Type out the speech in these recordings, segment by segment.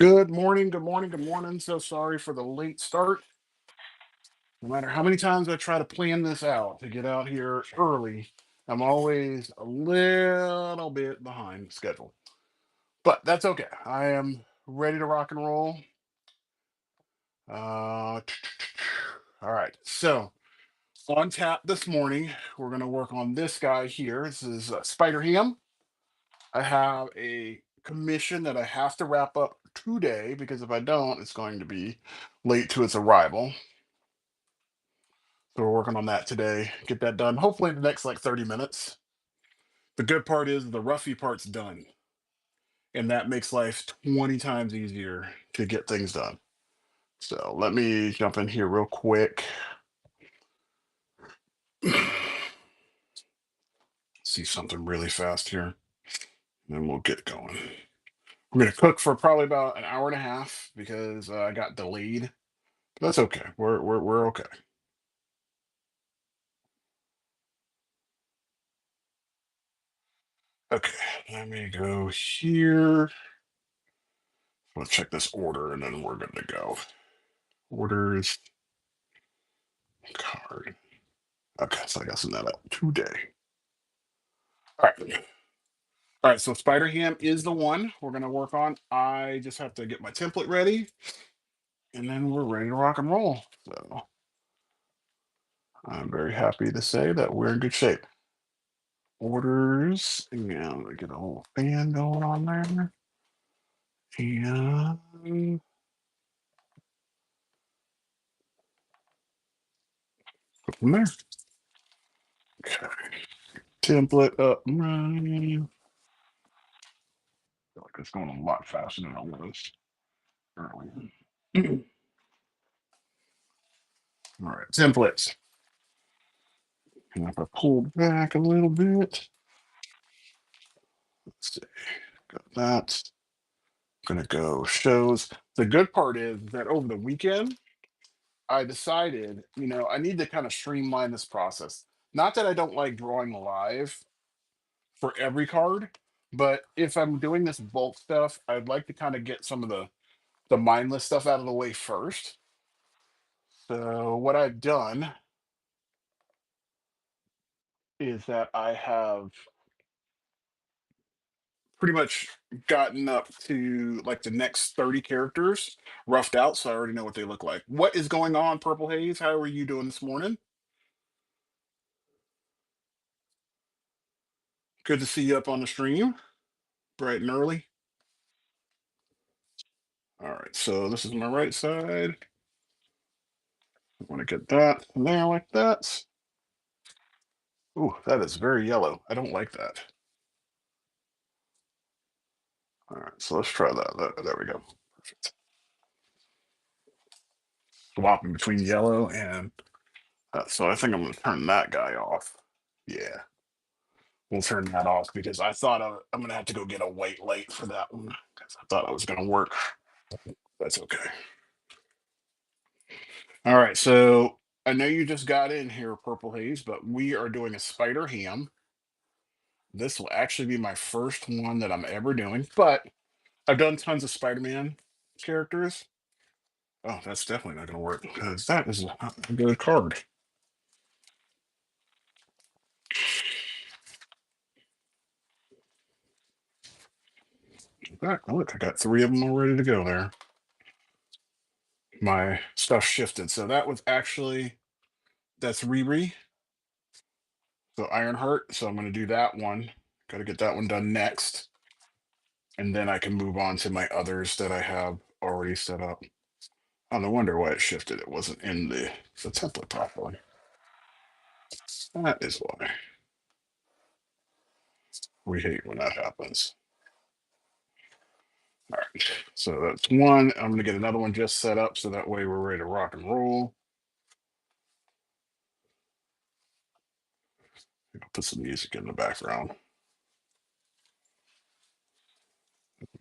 Good morning, good morning, good morning. So sorry for the late start. No matter how many times I try to plan this out to get out here early, I'm always a little bit behind schedule. But that's okay. I am ready to rock and roll. Uh, all right. So on tap this morning, we're going to work on this guy here. This is Spider Ham. I have a commission that I have to wrap up today because if I don't, it's going to be late to its arrival. So we're working on that today. Get that done. Hopefully in the next like 30 minutes. The good part is the roughy part's done. And that makes life 20 times easier to get things done. So let me jump in here real quick. See something really fast here. And then we'll get going. We're gonna cook for probably about an hour and a half because I got delayed. But that's okay. We're okay. Okay, let me go here. Let's check this order and then we're good to go. Orders, card. Okay, so I got some of that up today. All right. All right, so Spider Ham is the one we're gonna work on. I just have to get my template ready, and then we're ready to rock and roll. So I'm very happy to say that we're in good shape. Orders, and we get a whole fan going on there. And go from there. Okay. Template up and running. Feel like it's going a lot faster than I was earlier. All right, templates. And if I pull back a little bit, let's see, got that. Gonna go shows. The good part is that over the weekend, I decided, I need to kind of streamline this process. Not that I don't like drawing live for every card, but if I'm doing this bulk stuff, I'd like to kind of get some of the mindless stuff out of the way first. So what I've done is that I have pretty much gotten up to like the next 30 characters roughed out, so I already know what they look like. What is going on, Purple Haze? How are you doing this morning? Good to see you up on the stream, bright and early. All right, so this is my right side. I want to get that there like that. Ooh, that is very yellow. I don't like that. All right, so let's try that. There we go. Perfect. Swapping between yellow and so I think I'm going to turn that guy off. Yeah, we'll turn that off because I thought I'm going to have to go get a white light for that one because I thought I was going to work. That's okay. All right, so I know you just got in here, Purple Haze, but we are doing a Spider Ham. This will actually be my first one that I'm ever doing, but I've done tons of Spider-Man characters. Oh, that's definitely not going to work because that is a good card. In fact, look, I got three of them all ready to go there. My stuff shifted. So that was actually, that's Riri. So Ironheart. So I'm going to do that one. Got to get that one done next. And then I can move on to my others that I have already set up. Oh, no wonder why it shifted. It wasn't in the template properly. That is why. We hate when that happens. All right, so that's one. I'm gonna get another one just set up so that way we're ready to rock and roll. I'll put some music in the background.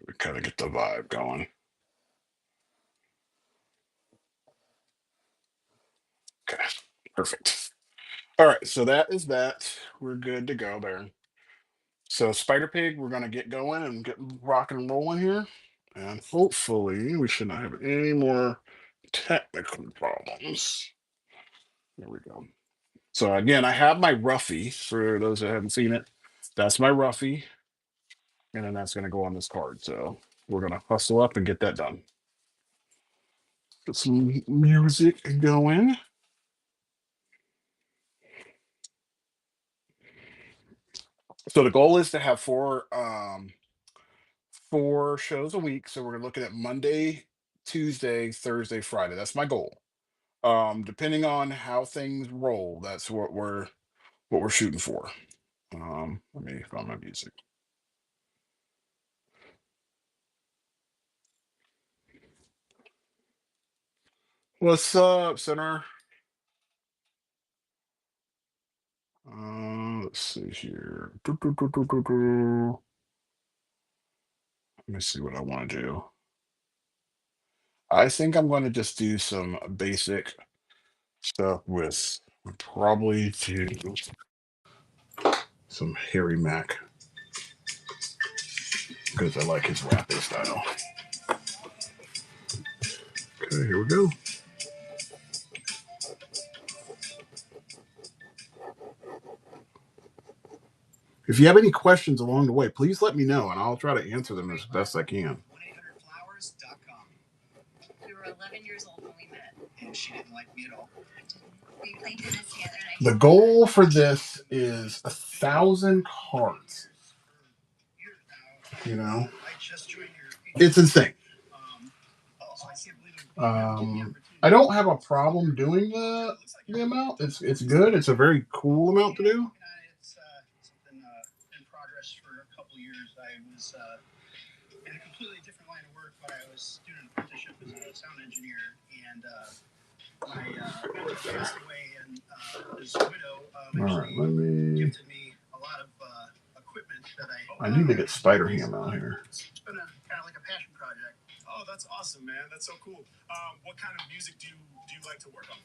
We kind of get the vibe going. Okay, perfect. All right, so that is that. We're good to go there. So Spider Pig, we're gonna get going and get rocking and rolling here. And hopefully we should not have any more technical problems. There we go. So again, I have my roughie for those that haven't seen it. That's my roughie. And then that's going to go on this card. So we're going to hustle up and get that done. Get some music going. So the goal is to have four shows a week. So we're looking at Monday, Tuesday, Thursday, Friday. That's my goal. Depending on how things roll, that's what we're shooting for. Let me find my music. What's up, Center? Let's see here. Let me see what I want to do. I think I'm going to just do some basic stuff with probably do some Harry Mack because I like his rapping style. Okay, here we go. If you have any questions along the way, please let me know and I'll try to answer them as best I can. 1-800-Flowers.com. We were 11 years old when we met, and she didn't like me at all. We played tennis together. The goal for this is 1,000 cards. You know, it's insane. I don't have a problem doing the amount. It's good. It's a very cool amount to do. It's something in progress for a couple years. I was in a completely different line of work, but I was doing an apprenticeship as a sound engineer, and my mentor passed away, and his widow gifted me a lot of equipment that I need to get Spider-Ham out here. It's been kind of like a passion project. Oh, that's awesome, man. That's so cool. What kind of music do you like to work on?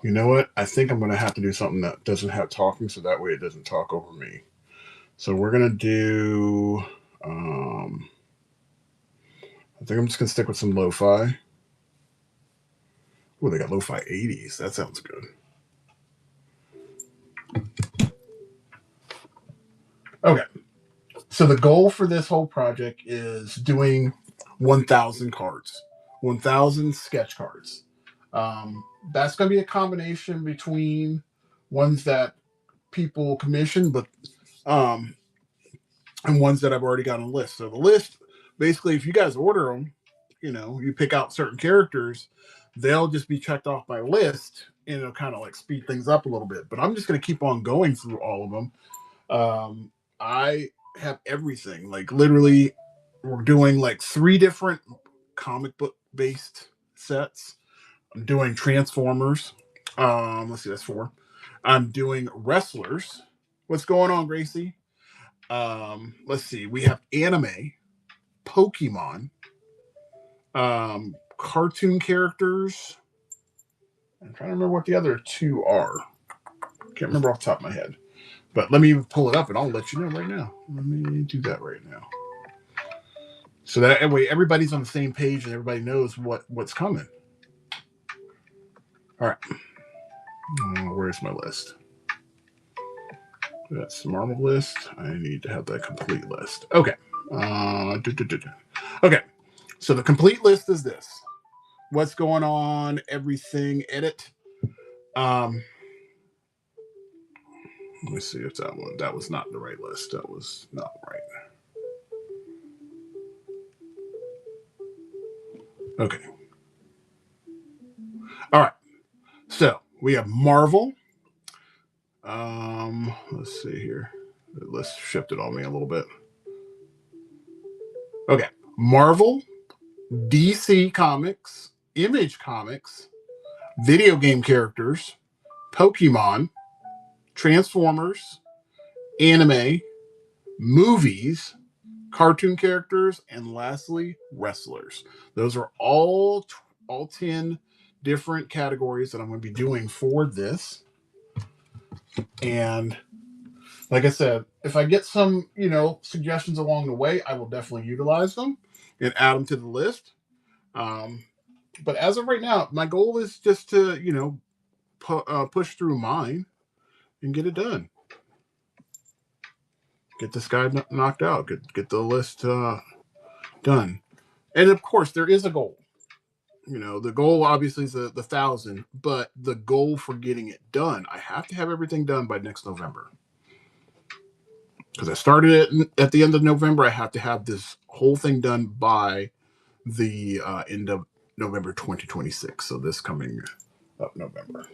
You know what? I think I'm going to have to do something that doesn't have talking, so that way it doesn't talk over me. So we're going to do... I think I'm just going to stick with some lo-fi. Oh, they got lo-fi 80s. That sounds good. Okay. So the goal for this whole project is doing 1,000 cards, 1,000 sketch cards. That's going to be a combination between ones that people commission, but and ones that I've already got on a list. So the list, basically, if you guys order them, you pick out certain characters, they'll just be checked off my list, and it'll kind of like speed things up a little bit. But I'm just going to keep on going through all of them. I have everything. Like literally, we're doing like 3 different comic book based sets. I'm doing Transformers. Let's see, that's 4. I'm doing wrestlers. What's going on, Gracie? Let's see. We have anime, Pokemon, cartoon characters. I'm trying to remember what the other 2 are. Can't remember off the top of my head. But let me pull it up and I'll let you know right now. Let me do that right now. So that way everybody's on the same page and everybody knows what's coming. All right. Where's my list? That's the Marvel list. I need to have that complete list. Okay. Okay. So the complete list is this. What's going on? Everything. Edit. Let me see if that was not the right list. That was not right. Okay. All right. So we have Marvel. Let's see here. The list shifted on me a little bit. Okay. Marvel, DC Comics, Image Comics, video game characters, Pokemon, Transformers, anime, movies, cartoon characters, and lastly, wrestlers. Those are all 10 different categories that I'm going to be doing for this. And like I said, if I get some, suggestions along the way, I will definitely utilize them and add them to the list. Um, but as of right now, my goal is just to, push through mine and get it done. Get this guy knocked out. Get the list done. And of course, there is a goal. The goal obviously is the 1,000, but the goal for getting it done, I have to have everything done by next November. Because I started it at the end of November, I have to have this whole thing done by the end of November 2026. So this coming up November.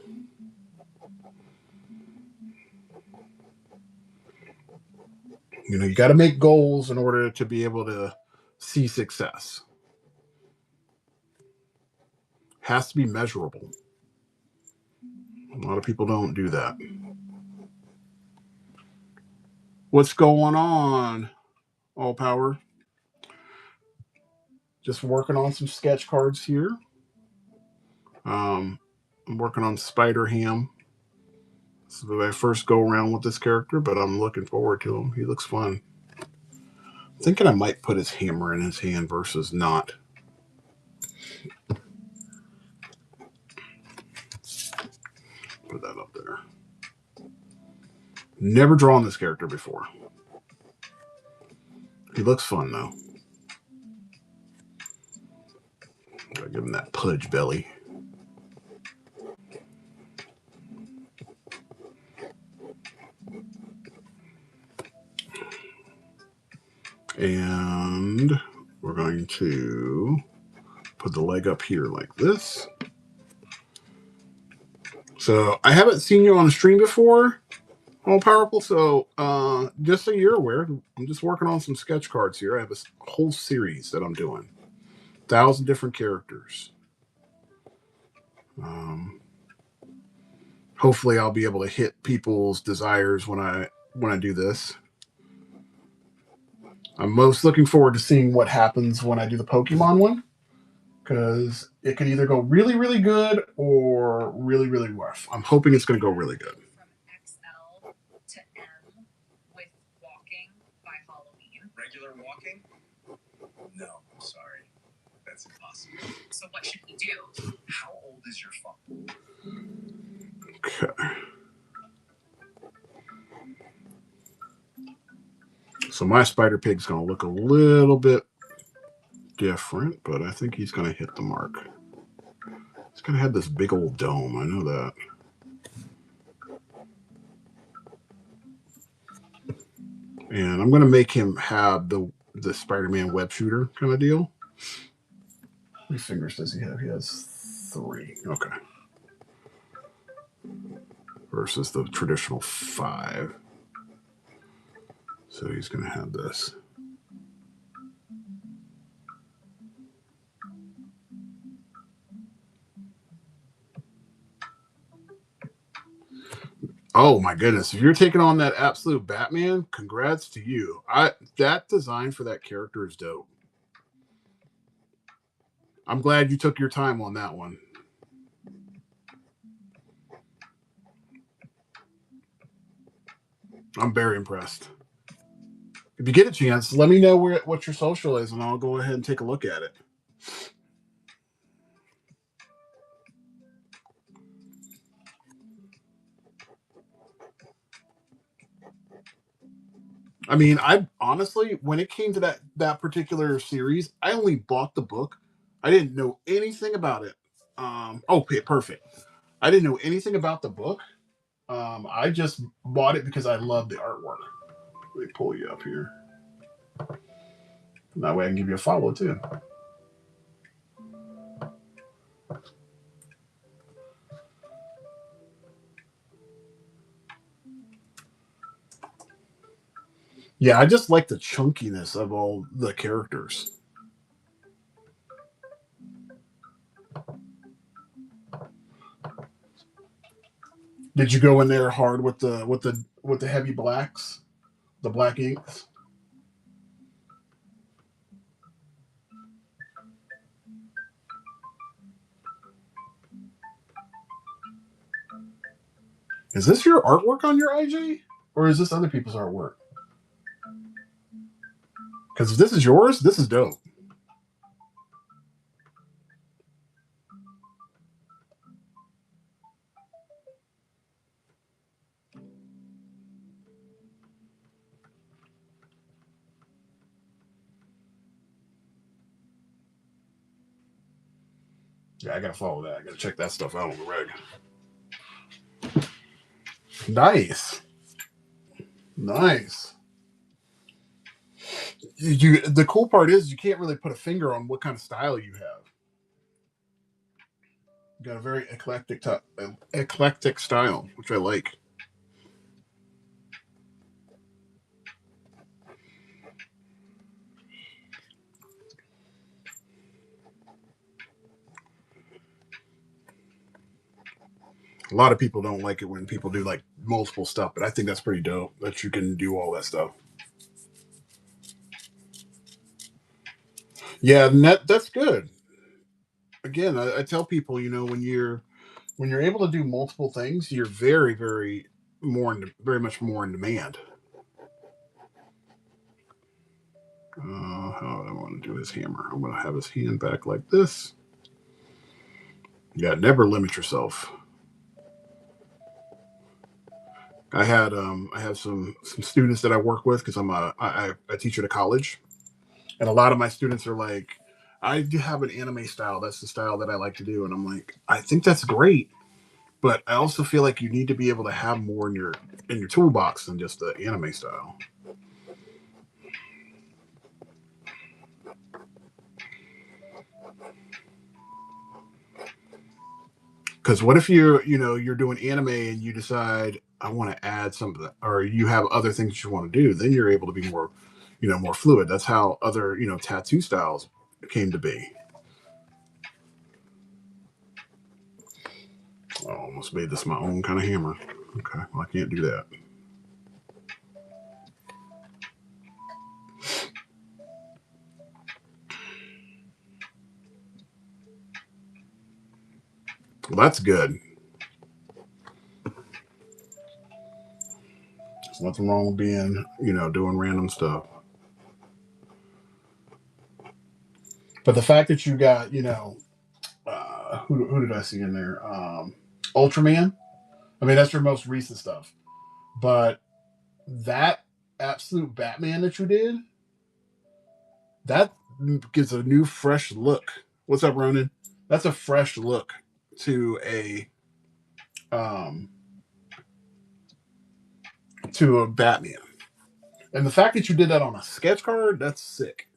You got to make goals in order to be able to see success. Has to be measurable. A lot of people don't do that. What's going on, All Power? Just working on some sketch cards here. I'm working on Spider Ham. This is my first go around with this character, but I'm looking forward to him. He looks fun. Thinking I might put his hammer in his hand versus not. Put that up there. Never drawn this character before. He looks fun though. Gotta give him that pudge belly. And we're going to put the leg up here like this. So I haven't seen you on a stream before, All Powerful. So just so you're aware, I'm just working on some sketch cards here. I have a whole series that I'm doing. 1,000 different characters. Hopefully I'll be able to hit people's desires when I do this. I'm most looking forward to seeing what happens when I do the Pokemon one, because it could either go really, really good or really, really rough. I'm hoping it's going to go really good. From XL to M with walking by Halloween. Regular walking? No, sorry. That's impossible. So what should we do? How old is your phone? Okay. So my Spider Pig's going to look a little bit different, but I think he's going to hit the mark. He's going to have this big old dome. I know that. And I'm going to make him have the Spider-Man web shooter kind of deal. How many fingers does he have? He has 3. Okay. Versus the traditional 5. So he's going to have this. Oh my goodness. If you're taking on that absolute Batman, congrats to you. That design for that character is dope. I'm glad you took your time on that one. I'm very impressed. If you get a chance, let me know what your social is, and I'll go ahead and take a look at it. I mean, I honestly, when it came to that particular series, I only bought the book. I didn't know anything about it. Okay, perfect. I didn't know anything about the book. I just bought it because I love the artwork. Let me pull you up here. That way I can give you a follow too. Yeah, I just like the chunkiness of all the characters. Did you go in there hard with the heavy blacks, the black inks? Is this your artwork on your IG, or is this other people's artwork? Because if this is yours, this is dope. Yeah, I gotta follow that. I gotta check that stuff out on the reg. Nice. Nice. The cool part is you can't really put a finger on what kind of style you have. You got a very eclectic style, which I like. A lot of people don't like it when people do like multiple stuff, but I think that's pretty dope that you can do all that stuff. Yeah, and that's good. Again, I tell people, you know, when you're able to do multiple things, you're very very much more in demand. How do I want to do his hammer? I'm going to have his hand back like this. Yeah, never limit yourself. I have some students that I work with because I teach at a college, and a lot of my students are like, I do have an anime style. That's the style that I like to do, and I'm like, I think that's great, but I also feel like you need to be able to have more in your toolbox than just the anime style. Because what if you're doing anime and you decide I want to add something, or you have other things you want to do, then you're able to be more, more fluid. That's how other tattoo styles came to be. I almost made this my own kind of hammer. Okay, well, I can't do that. Well, that's good. There's nothing wrong with being, doing random stuff. But the fact that you got, who did I see in there? Ultraman. I mean, that's your most recent stuff. But that absolute Batman that you did, that gives a new, fresh look. What's up, Ronan? That's a fresh look to a Batman. And the fact that you did that on a sketch card, that's sick.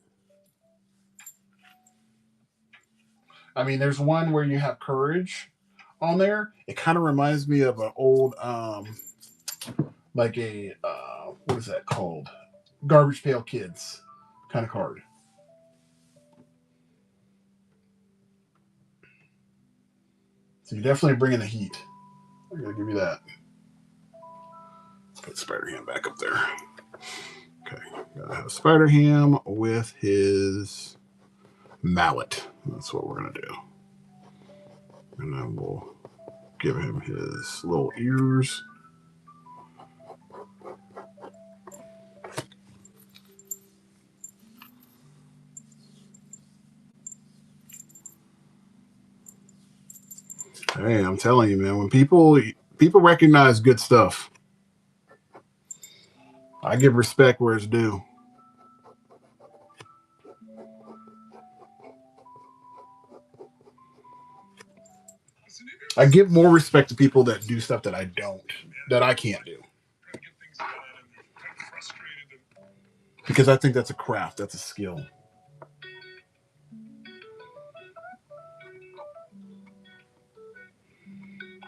I mean, there's one where you have courage on there. It kind of reminds me of an old, like a, what is that called? Garbage Pail Kids kind of card. So you're definitely bringing the heat. I'm going to give you that. Let's put Spider-Ham back up there. Okay. Gotta have Spider-Ham with his mallet. That's what we're going to do. And then we'll give him his little ears. Hey, I'm telling you, man, when people recognize good stuff, I give respect where it's due. I give more respect to people that do stuff that I can't do. Because I think that's a craft, that's a skill.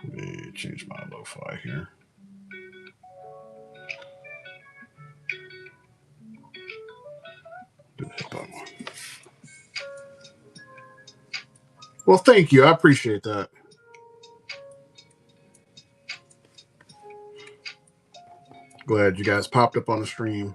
Let me change my lo-fi here. Do the hip hop one. Well, thank you. I appreciate that. Glad you guys popped up on the stream.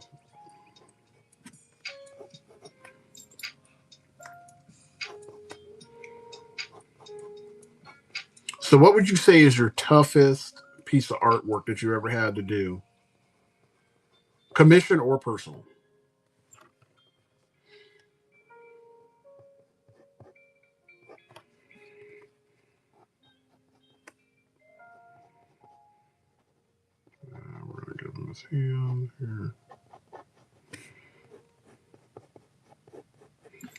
So what would you say is your toughest piece of artwork that you ever had to do? Commission or personal? see on here.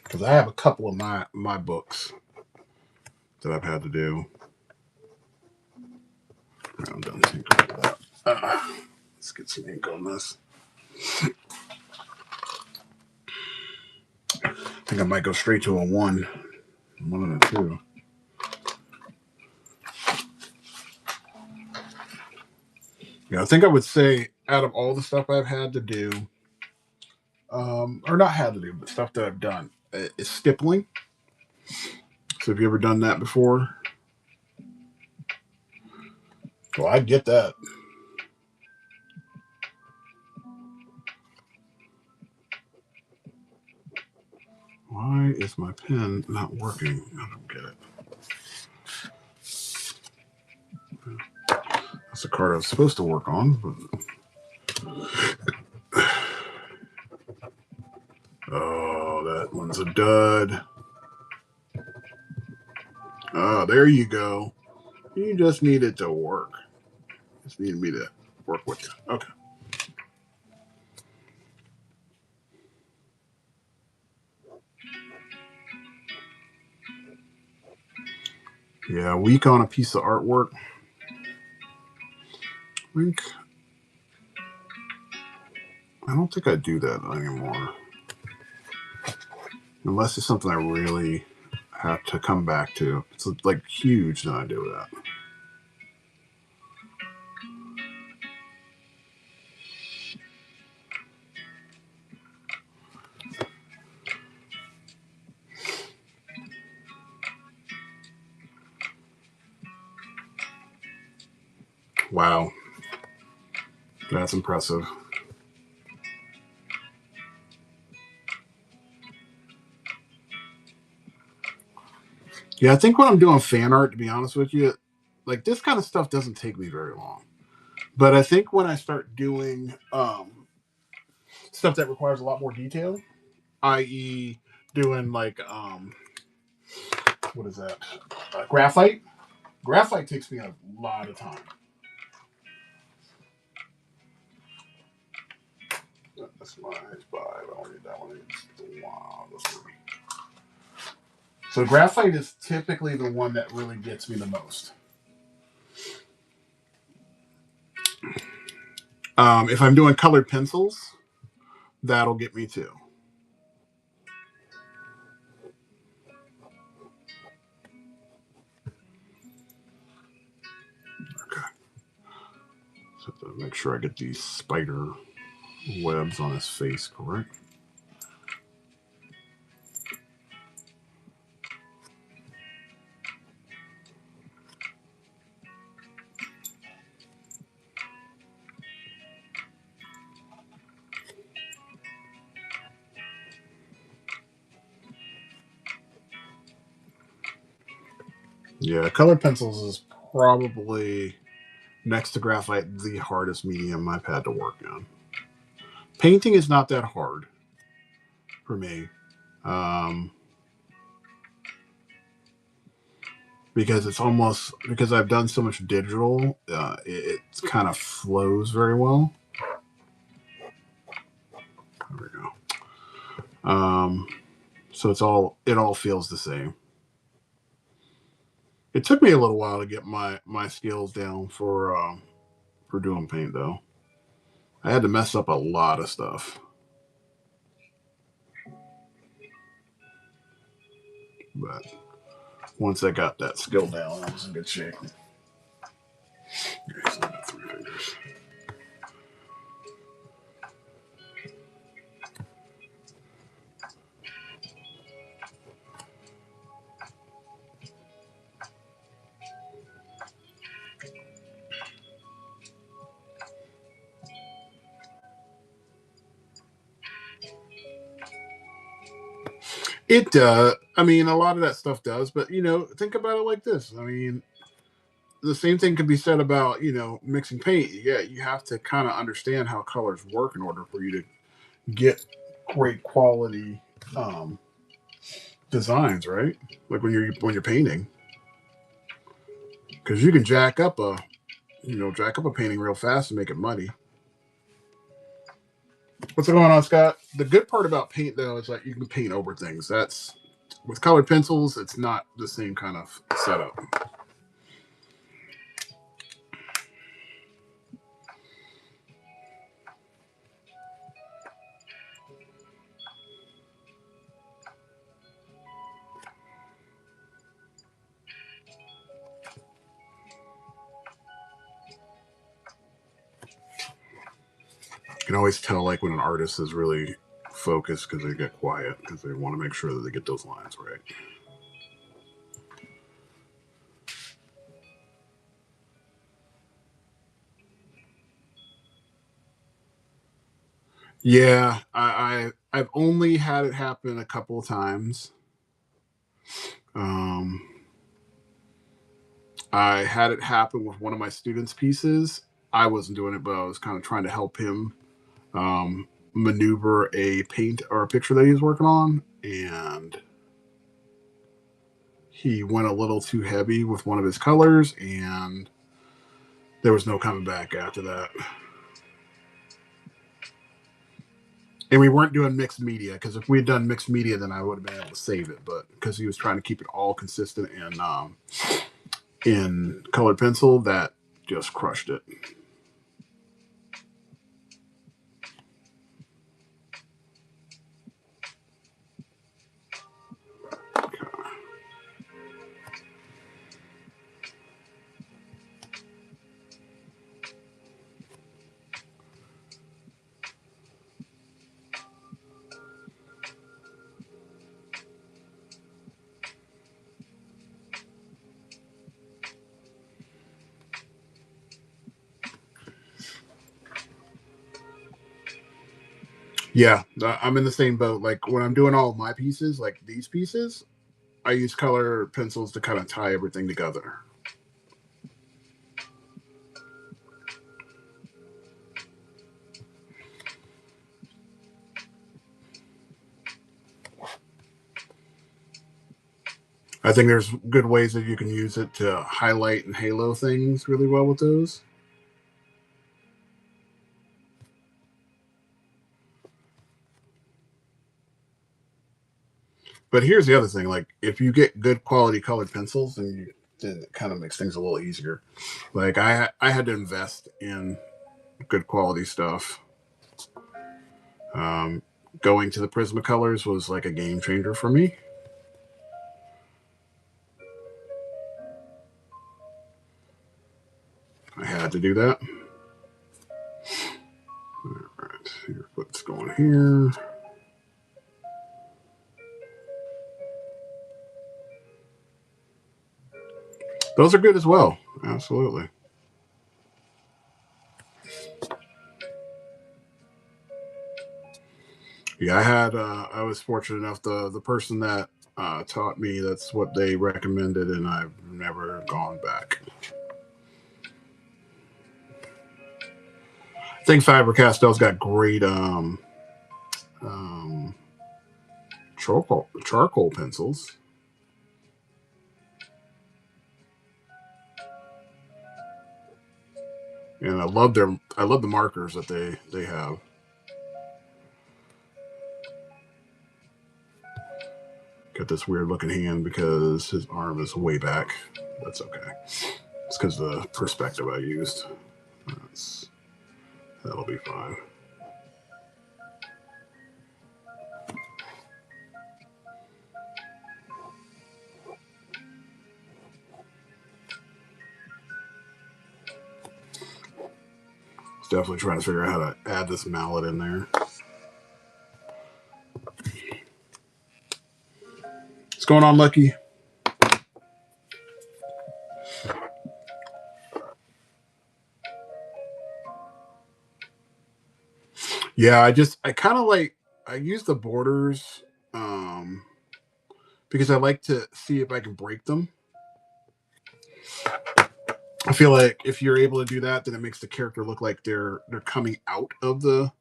Because I have a couple of my books that I've had to do. I'm done tinkering with that. Let's get some ink on this. I think I might go straight to a 1 and a 2. Yeah, I think I would say out of all the stuff I've had to do, or not had to do, but stuff that I've done, is stippling. So have you ever done that before? Well, I get that. Why is my pen not working? I don't get it. That's the card I was supposed to work on. But... Oh, that one's a dud. Oh, there you go. You just need it to work. Just need me to work with you. Okay. Yeah, weak on a piece of artwork. I don't think I do that anymore. Unless it's something I really have to come back to. It's like huge, then I do that. Wow. That's impressive. Yeah, I think when I'm doing fan art, to be honest with you, like this kind of stuff doesn't take me very long. But I think when I start doing stuff that requires a lot more detail, i.e., doing like what is that? Graphite. Graphite takes me a lot of time. That's my 5. I don't need that one. Wow, so graphite is typically the one that really gets me the most. If I'm doing colored pencils, that'll get me too. Okay. So I have to make sure I get these spider webs on his face correct. Yeah, colored pencils is probably, next to graphite, the hardest medium I've had to work on. Painting is not that hard for me. Because because I've done so much digital, it kind of flows very well. There we go. So it all feels the same. It took me a little while to get my skills down for doing paint, though. I had to mess up a lot of stuff. But once I got that skill down, I was in good shape. Okay, so 3 fingers. It does. I mean, a lot of that stuff does, but think about it like this. I mean, the same thing could be said about mixing paint. Yeah, you have to kind of understand how colors work in order for you to get great quality designs, right? Like when you're painting, because you can jack up a painting real fast and make it muddy. What's going on, Scott? The good part about paint, though, is like you can paint over things. That's with colored pencils. It's not the same kind of setup. You can always tell like when an artist is really focused because they get quiet because they want to make sure that they get those lines right. Yeah, I've only had it happen a couple of times. Um, I had it happen with one of my students' pieces. I wasn't doing it, but I was kind of trying to help him maneuver a paint or a picture that he was working on, and he went a little too heavy with one of his colors, and there was no coming back after that. And we weren't doing mixed media because if we had done mixed media, then I would have been able to save it. But because he was trying to keep it all consistent in colored pencil, that just crushed it. Yeah, I'm in the same boat. Like when I'm doing all of my pieces, like these pieces, I use color pencils to kind of tie everything together. I think there's good ways that you can use it to highlight and halo things really well with those. But here's the other thing: like if you get good quality colored pencils, then it kind of makes things a little easier. Like I had to invest in good quality stuff. Um, Going to the Prismacolors was like a game changer for me. I had to do that. All right, here's what's going here. Those are good as well. Absolutely. Yeah, I was fortunate enough. The person that taught me, that's what they recommended, and I've never gone back. I think Faber Castell's got great um, charcoal pencils, and I love the markers that they have. Got this weird looking hand because his arm is way back. That's okay. It's because the perspective I used. That's, that'll be fine. Definitely trying to figure out how to add this mallet in there. What's going on, Lucky? Yeah, I kind of like I use the borders um, because I like to see if I can break them. I feel like if you're able to do that, then it makes the character look like they're coming out of the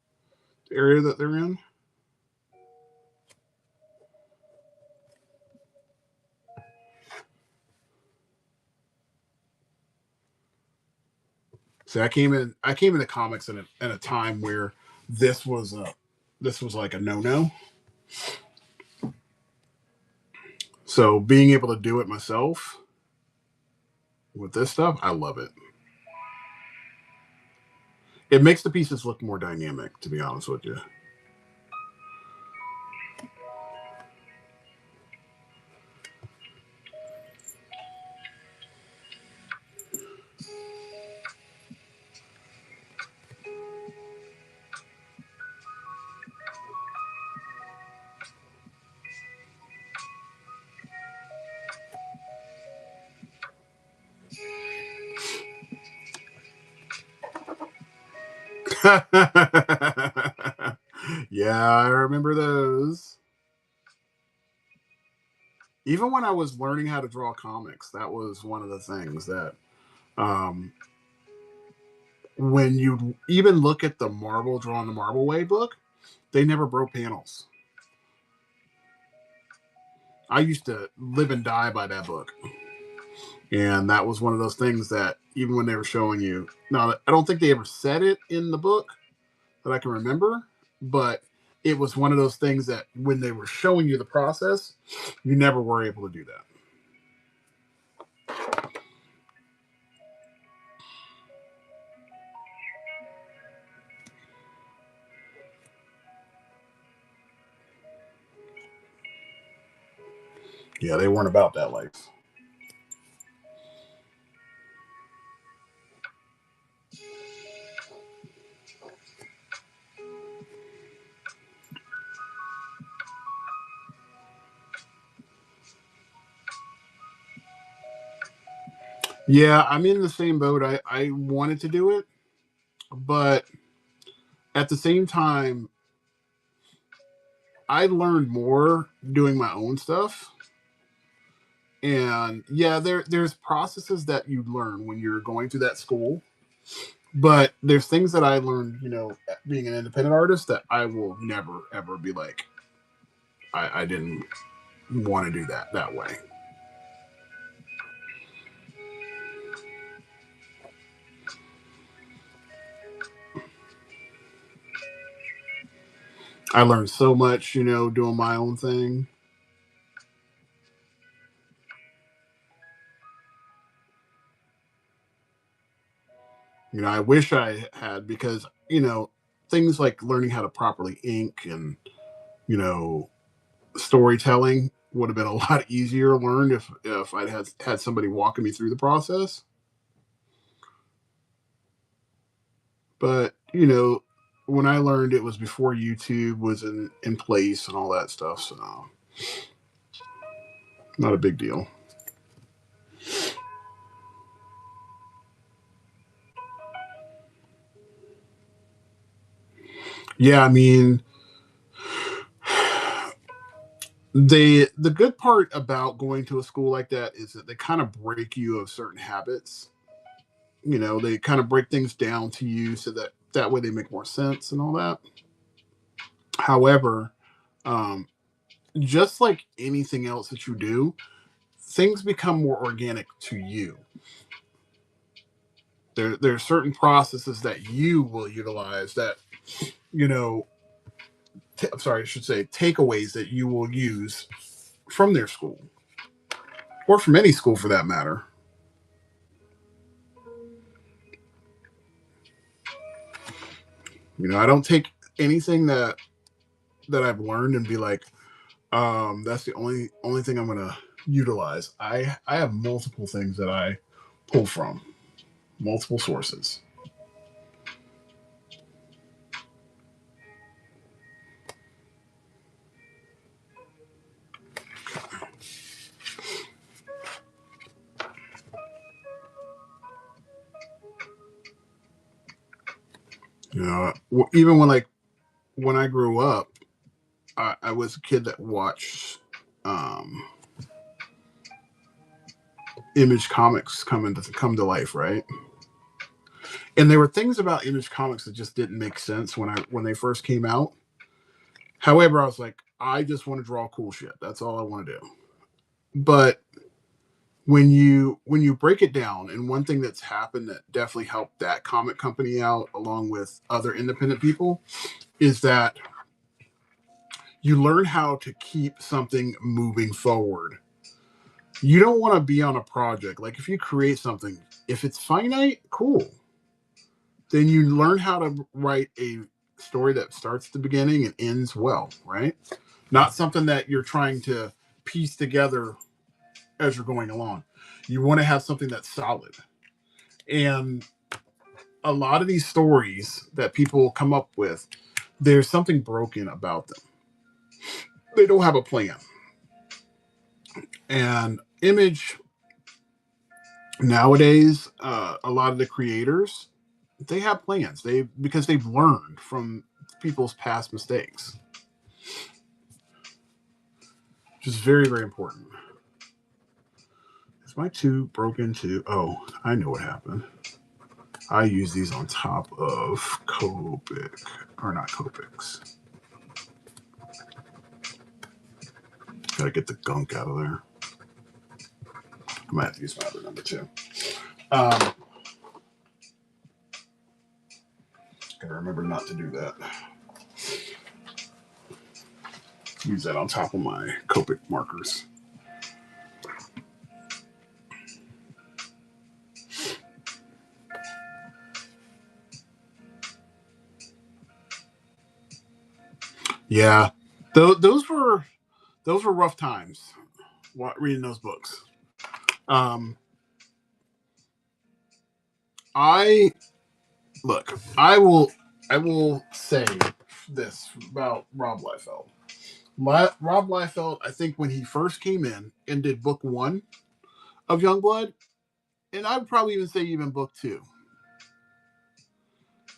area that they're in. So I came into comics in a time where this was like a no-no. So being able to do it myself with this stuff, I love it. It makes the pieces look more dynamic, to be honest with you. Yeah, I remember those. Even when I was learning how to draw comics, that was one of the things that um, when you even look at the Marvel Drawn the Marvel Way book, they never broke panels. I used to live and die by that book. And that was one of those things that even when they were showing you, now I don't think they ever said it in the book that I can remember, but it was one of those things that when they were showing you the process, you never were able to do that. Yeah, they weren't about that life. Yeah, I'm in the same boat. I wanted to do it, but at the same time, I learned more doing my own stuff. And yeah, there's processes that you learn when you're going to that school, but there's things that I learned, being an independent artist that I will never ever be like, I didn't want to do that way. I learned so much, doing my own thing. I wish I had, because, things like learning how to properly ink and, you know, storytelling would have been a lot easier learned if I'd had somebody walking me through the process. But, when I learned, it was before YouTube was in place and all that stuff. So not a big deal. Yeah, I mean, the good part about going to a school like that is that they kind of break you of certain habits. They kind of break things down to you so that way they make more sense and all that. However, um, just like anything else that you do, things become more organic to you. There are certain processes that you will utilize that, you know, I'm sorry, I should say takeaways that you will use from their school or from any school for that matter. I don't take anything that I've learned and be like, that's the only thing I'm gonna utilize. I have multiple things that I pull from, multiple sources. Even when I grew up, I was a kid that watched um, Image Comics come to life, right? And there were things about Image Comics that just didn't make sense when they first came out. However, I was like, I just want to draw cool shit. That's all I want to do. But when you break it down, and one thing that's happened that definitely helped that comic company out along with other independent people is that you learn how to keep something moving forward. You don't want to be on a project like, if you create something, if it's finite, cool, then you learn how to write a story that starts at the beginning and ends well, right? Not something that you're trying to piece together as you're going along. You want to have something that's solid. And a lot of these stories that people come up with, there's something broken about them. They don't have a plan. And Image nowadays, a lot of the creators, they have plans. Because they've learned from people's past mistakes, which is very, very important. Is my tube broken too? Oh, I know what happened. I use these on top of Copic, or not Copics. Gotta get the gunk out of there. I might have to use my other number too. Gotta remember not to do that. Use that on top of my Copic markers. Yeah, those were rough times. Reading those books. I will say this about Rob Liefeld. Rob Liefeld, I think when he first came in and did book 1 of Youngblood, and I would probably even say even book 2,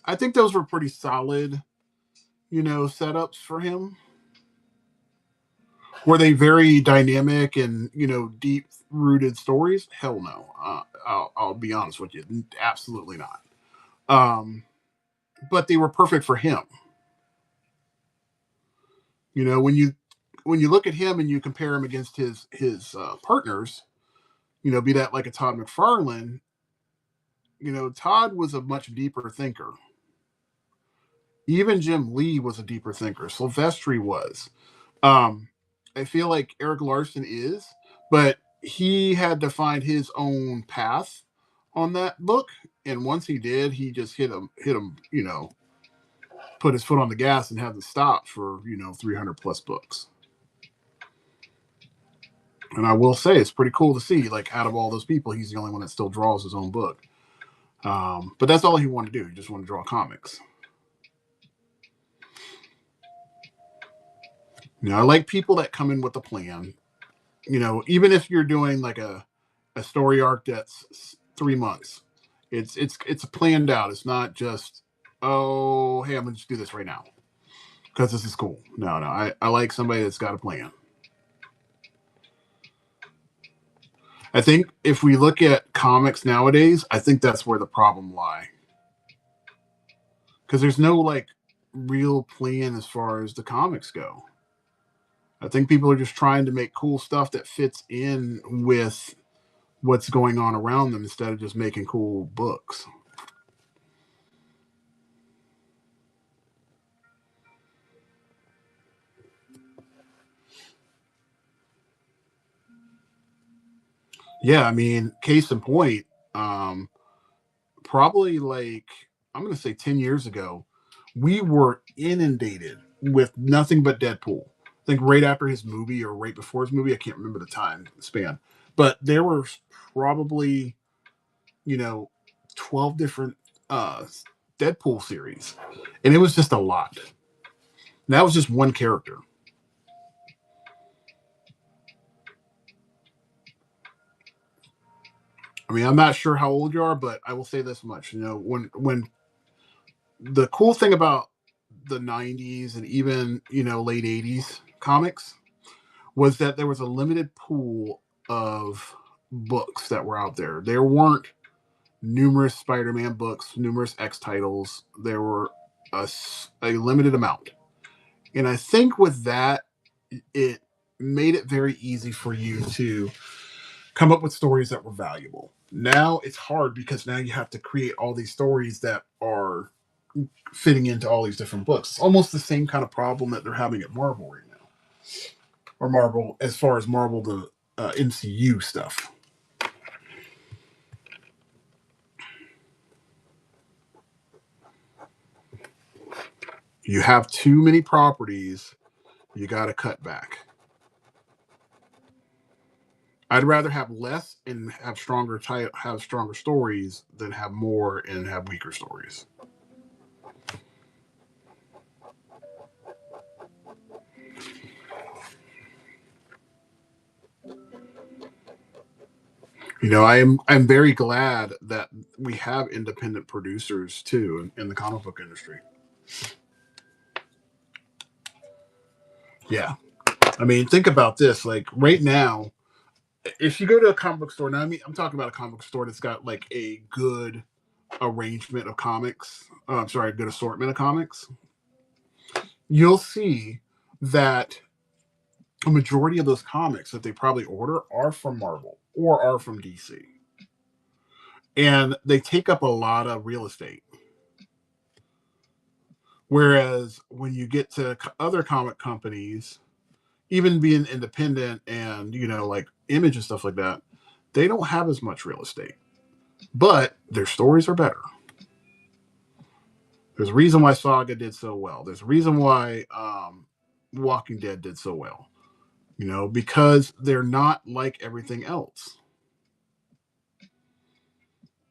I think those were pretty solid, setups for him. Were they very dynamic and, deep rooted stories? Hell no. I'll be honest with you. Absolutely not. But they were perfect for him. When you look at him and you compare him against his partners, be that like a Todd McFarlane, Todd was a much deeper thinker. Even Jim Lee was a deeper thinker. Silvestri was. I feel like Eric Larson is, but he had to find his own path on that book. And once he did, he just hit him, put his foot on the gas and had to stop for, 300 plus books. And I will say, it's pretty cool to see, like, out of all those people, he's the only one that still draws his own book. But that's all he wanted to do. He just wanted to draw comics. I like people that come in with a plan. Even if you're doing like a story arc that's 3 months, it's planned out. It's not just, oh, hey, I'm gonna just do this right now because this is cool. No, I like somebody that's got a plan. I think if we look at comics nowadays, I think that's where the problem lie. Because there's no like real plan as far as the comics go. I think people are just trying to make cool stuff that fits in with what's going on around them instead of just making cool books. Yeah, I mean, case in point, probably like, I'm going to say 10 years ago, we were inundated with nothing but Deadpool. I think right after his movie or right before his movie, I can't remember the time span, but there were probably, 12 different Deadpool series. And it was just a lot. And that was just one character. I mean, I'm not sure how old you are, but I will say this much. When the cool thing about the 90s and even, late 80s comics was that there was a limited pool of books that were out there. There weren't numerous Spider-Man books, numerous X titles. There were a limited amount. And I think with that, it made it very easy for you to come up with stories that were valuable. Now it's hard because now you have to create all these stories that are fitting into all these different books. It's almost the same kind of problem that they're having at Marvel right now, or Marvel as far as Marvel the MCU stuff. You have too many properties, you got to cut back. I'd rather have less and have have stronger stories than have more and have weaker stories. You know, I'm very glad that we have independent producers too in the comic book industry. Yeah, I mean, think about this. Like right now, if you go to a comic book store, now I'm talking about a comic book store that's got like a good arrangement of comics. I'm sorry, a good assortment of comics. You'll see that a majority of those comics that they probably order are from Marvel or are from DC, and they take up a lot of real estate. Whereas when you get to other comic companies, even being independent and, you know, like Image and stuff like that, they don't have as much real estate, but their stories are better. There's a reason why Saga did so well. There's a reason why Walking Dead did so well, you know, because they're not like everything else.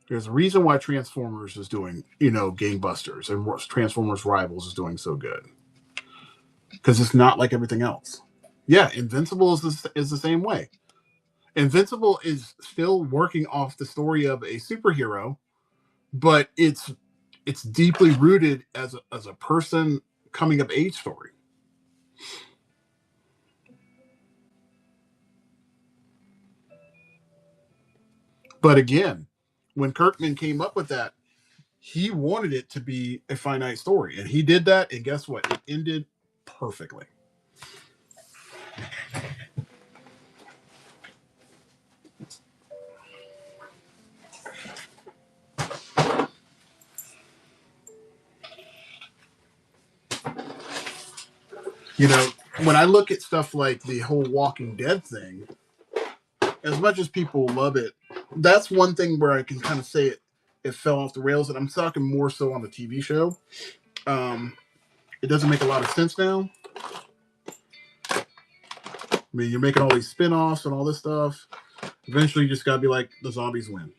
There's a reason why Transformers is doing, you know, gangbusters, and Transformers Rivals is doing so good, because it's not like everything else. Yeah, Invincible is the same way. Invincible is still working off the story of a superhero, but it's deeply rooted as a person coming of age story. But again, when Kirkman came up with that, he wanted it to be a finite story, and he did that, and guess what? It ended perfectly. You know, when I look at stuff like the whole Walking Dead thing, as much as people love it, that's one thing where I can kind of say it fell off the rails, and I'm talking more so on the TV show. It doesn't make a lot of sense now. I mean, you're making all these spin-offs and all this stuff. Eventually, you just gotta be like, the zombies win.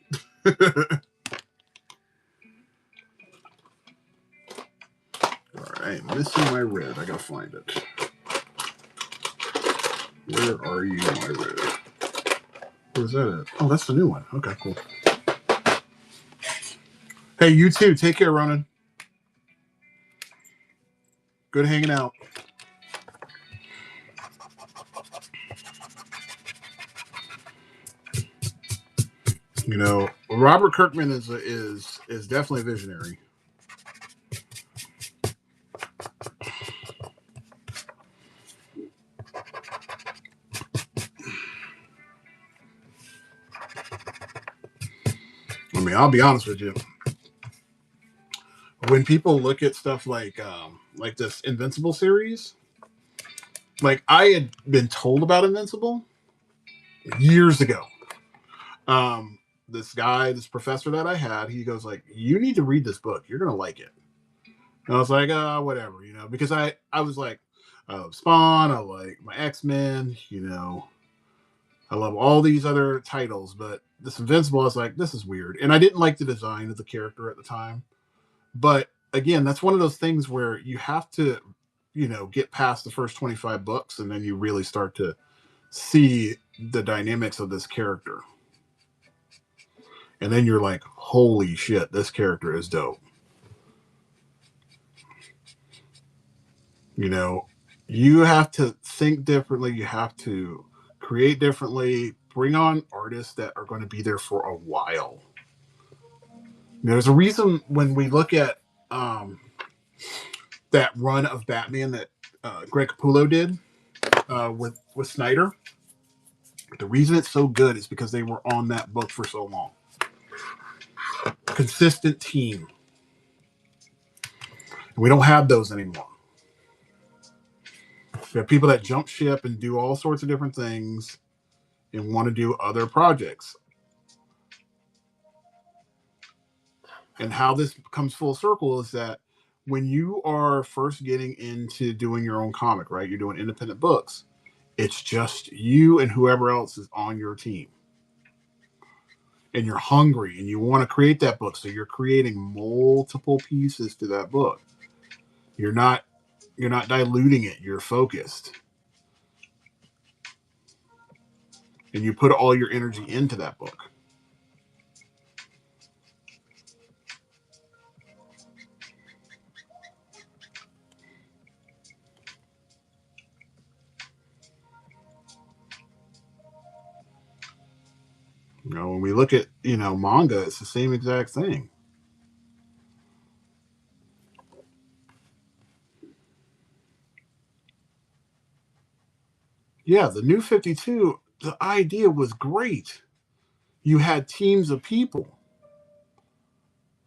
Alright, missing my red. I gotta find it. Where are you, my red? Where's that at? Oh, that's the new one. Okay, cool. Hey, you too. Take care, Ronan. Good hanging out. You know, Robert Kirkman is definitely a visionary. I mean, I'll be honest with you. When people look at stuff like this Invincible series, like I had been told about Invincible years ago. This professor that I had, he goes like, "You need to read this book. You're gonna like it." And I was like, whatever, you know, because I was like, I love Spawn, I like my X-Men, you know, I love all these other titles, but this Invincible, I was like, this is weird. And I didn't like the design of the character at the time. But again, that's one of those things where you have to, you know, get past the first 25 books, and then you really start to see the dynamics of this character. And then you're like, holy shit, this character is dope. You know, you have to think differently. You have to create differently. Bring on artists that are going to be there for a while. There's a reason when we look at that run of Batman that Greg Capullo did with Snyder. The reason it's so good is because they were on that book for so long. Consistent team. We don't have those anymore. We have people that jump ship and do all sorts of different things and want to do other projects. And how this comes full circle is that when you are first getting into doing your own comic, right? You're doing independent books. It's just you and whoever else is on your team. And you're hungry and you want to create that book. So you're creating multiple pieces to that book. You're not diluting it. You're focused. And you put all your energy into that book. You know, when we look at, manga, it's the same exact thing. Yeah, the New 52, the idea was great. You had teams of people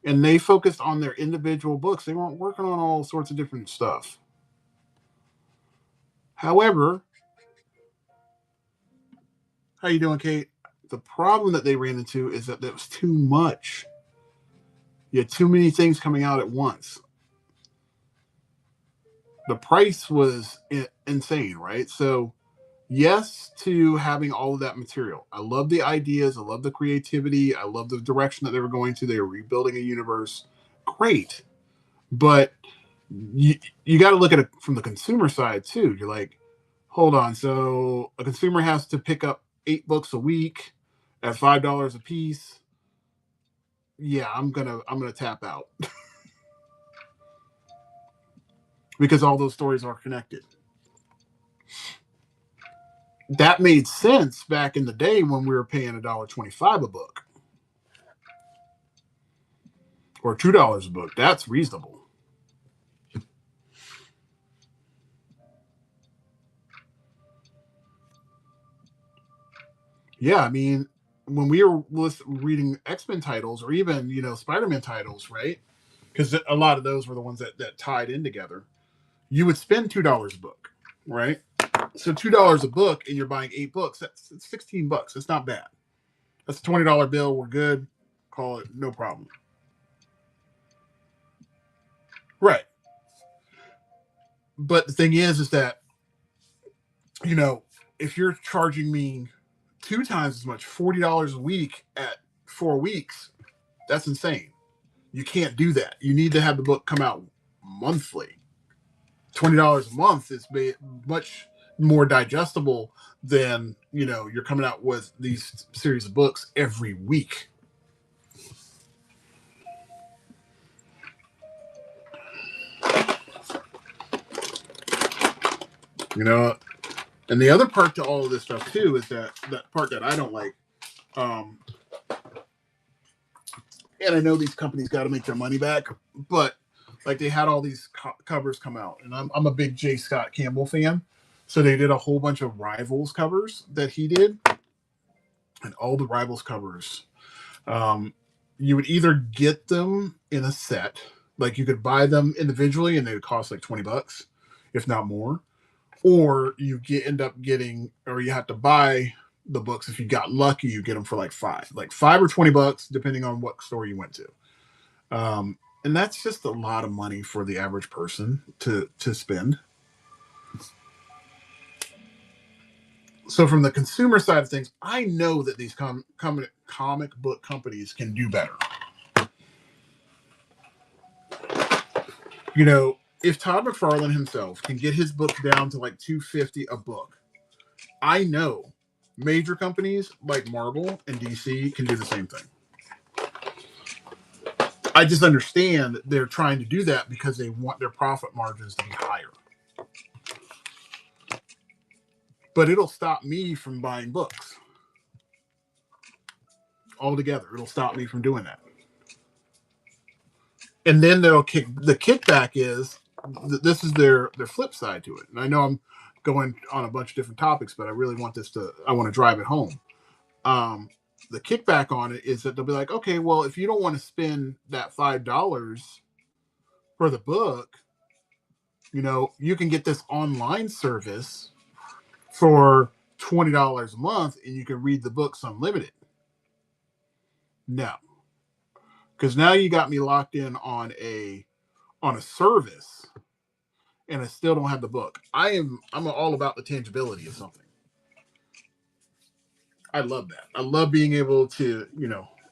and they focused on their individual books. They weren't working on all sorts of different stuff. However, how you doing, Kate? The problem that they ran into is that there was too much. You had too many things coming out at once. The price was insane, right? So, yes to having all of that material. I love the ideas. I love the creativity. I love the direction that they were going to. They were rebuilding a universe. Great. But you got to look at it from the consumer side, too. You're like, hold on. So a consumer has to pick up 8 books a week at $5 a piece. Yeah, I'm gonna tap out because all those stories are connected. That made sense back in the day when we were paying $1.25 a book or $2 a book. That's reasonable. Yeah, I mean, when we were reading X-Men titles or even, Spider-Man titles, right? Because a lot of those were the ones that tied in together. You would spend $2 a book, right? So $2 a book and you're buying 8 books. That's $16. It's not bad. That's a $20 bill. We're good. Call it no problem. Right. But the thing is that, if you're charging me 2 times as much, $40 a week at 4 weeks, that's insane. You can't do that. You need to have the book come out monthly. $20 a month is much more digestible than, you're coming out with these series of books every week. And the other part to all of this stuff too is that part that I don't like. And I know these companies got to make their money back, but like they had all these covers come out, and I'm a big J. Scott Campbell fan, so they did a whole bunch of Rivals covers that he did, and all the Rivals covers, you would either get them in a set, like you could buy them individually, and they would cost like $20, if not more, or you end up getting, or you have to buy the books. If you got lucky, you get them for like $5 or $20, depending on what store you went to. And that's just a lot of money for the average person to spend. So from the consumer side of things, I know that these comic book companies can do better. If Todd McFarlane himself can get his book down to like $2.50 a book, I know major companies like Marvel and DC can do the same thing. I just understand they're trying to do that because they want their profit margins to be higher. But it'll stop me from buying books altogether. It'll stop me from doing that. And then the kickback is this is their flip side to it. And I know I'm going on a bunch of different topics, but I really want I want to drive it home. The kickback on it is that they'll be like, okay, well, if you don't want to spend that $5 for the book, you can get this online service for $20 a month and you can read the books unlimited. No, because now you got me locked in on a service and I still don't have the book. I'm all about the tangibility of something. I love that. I love being able to,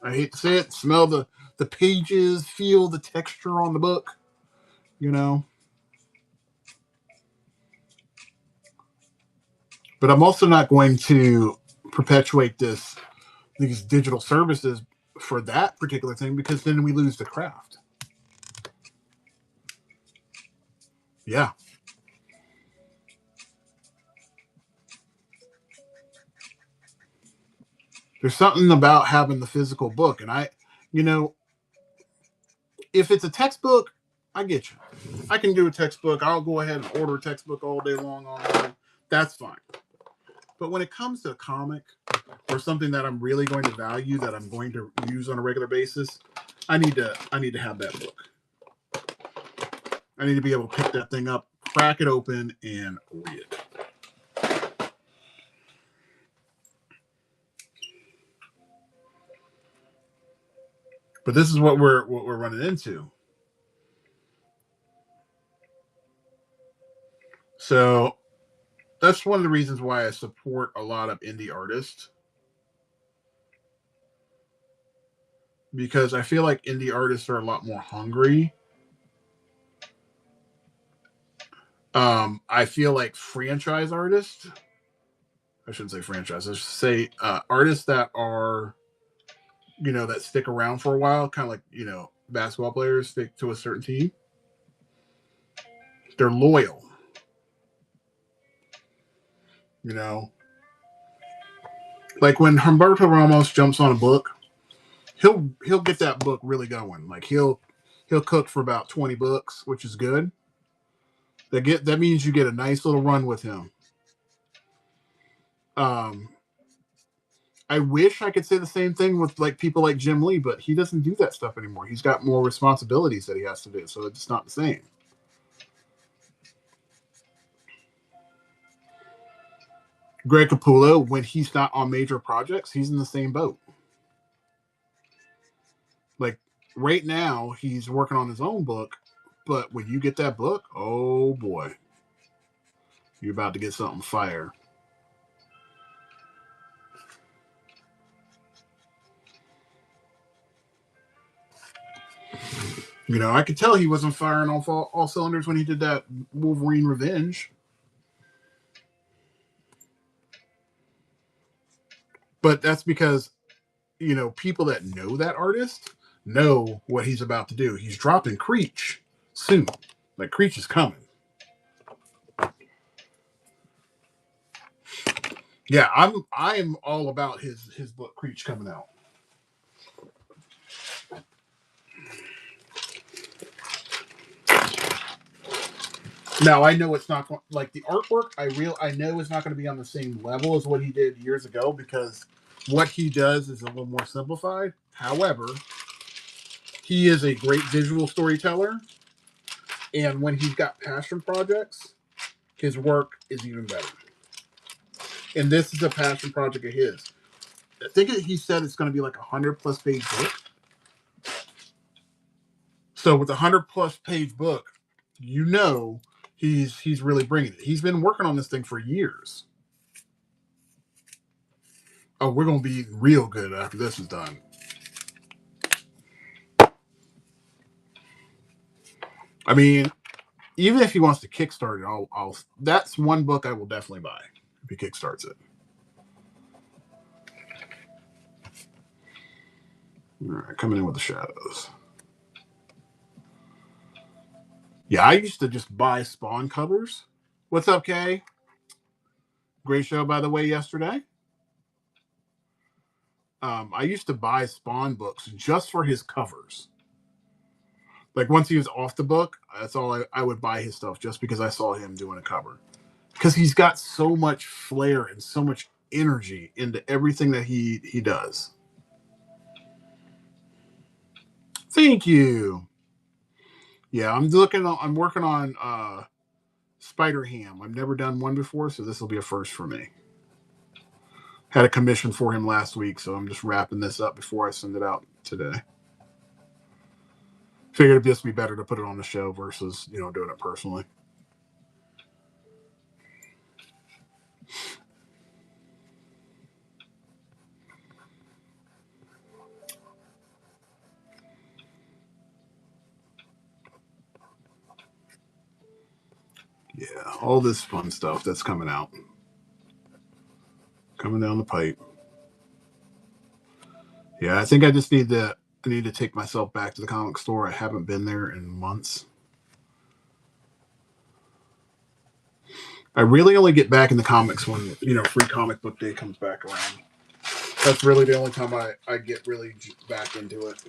I hate to say it, smell the pages, feel the texture on the book, But I'm also not going to perpetuate these digital services for that particular thing, because then we lose the craft. Yeah. There's something about having the physical book. And if it's a textbook, I get you. I can do a textbook. I'll go ahead and order a textbook all day long online. That's fine. But when it comes to a comic or something that I'm really going to value, that I'm going to use on a regular basis, I need to have that book. I need to be able to pick that thing up, crack it open, and read it. But this is what we're running into. So that's one of the reasons why I support a lot of indie artists, because I feel like indie artists are a lot more hungry. I feel like franchise artists, I shouldn't say franchise, I should say artists that are, that stick around for a while, kind of like, basketball players stick to a certain team. They're loyal. Like when Humberto Ramos jumps on a book, he'll get that book really going. Like he'll cook for about 20 books, which is good. That means you get a nice little run with him. I wish I could say the same thing with like people like Jim Lee, but he doesn't do that stuff anymore. He's got more responsibilities that he has to do, so it's not the same. Greg Capullo, when he's not on major projects, he's in the same boat. Like right now, he's working on his own book, but when you get that book, oh boy, you're about to get something fire. I could tell he wasn't firing all cylinders when he did that Wolverine Revenge. But that's because, people that know that artist know what he's about to do. He's dropping Creech soon. Like, Creech is coming. Yeah, I am all about his book Creech coming out. Now I know it's not like the artwork. I know is not going to be on the same level as what he did years ago, because what he does is a little more simplified. However, he is a great visual storyteller, and when he's got passion projects, his work is even better. And this is a passion project of his. I think he said it's going to be like 100+ page book. So with a 100+ page book, he's really bringing it. He's been working on this thing for years. Oh, we're going to be real good after this is done. I mean, even if he wants to kickstart it, I'll that's one book I will definitely buy if he kickstarts it. All right, coming in with the shadows. Yeah, I used to just buy Spawn covers. What's up, Kay? Great show, by the way, yesterday. I used to buy Spawn books just for his covers. Like once he was off the book, that's all I would buy his stuff just because I saw him doing a cover. because he's got so much flair and so much energy into everything that he does. Thank you. Yeah, I'm working on Spider Ham. I've never done one before, so this will be a first for me. Had a commission for him last week, so I'm just wrapping this up before I send it out today. Figured it'd just be better to put it on the show versus, doing it personally. Yeah, all this fun stuff that's coming out. Coming down the pipe. Yeah, I think I need to take myself back to the comic store. I haven't been there in months. I really only get back in the comics when, free comic book day comes back around. That's really the only time I get really back into it.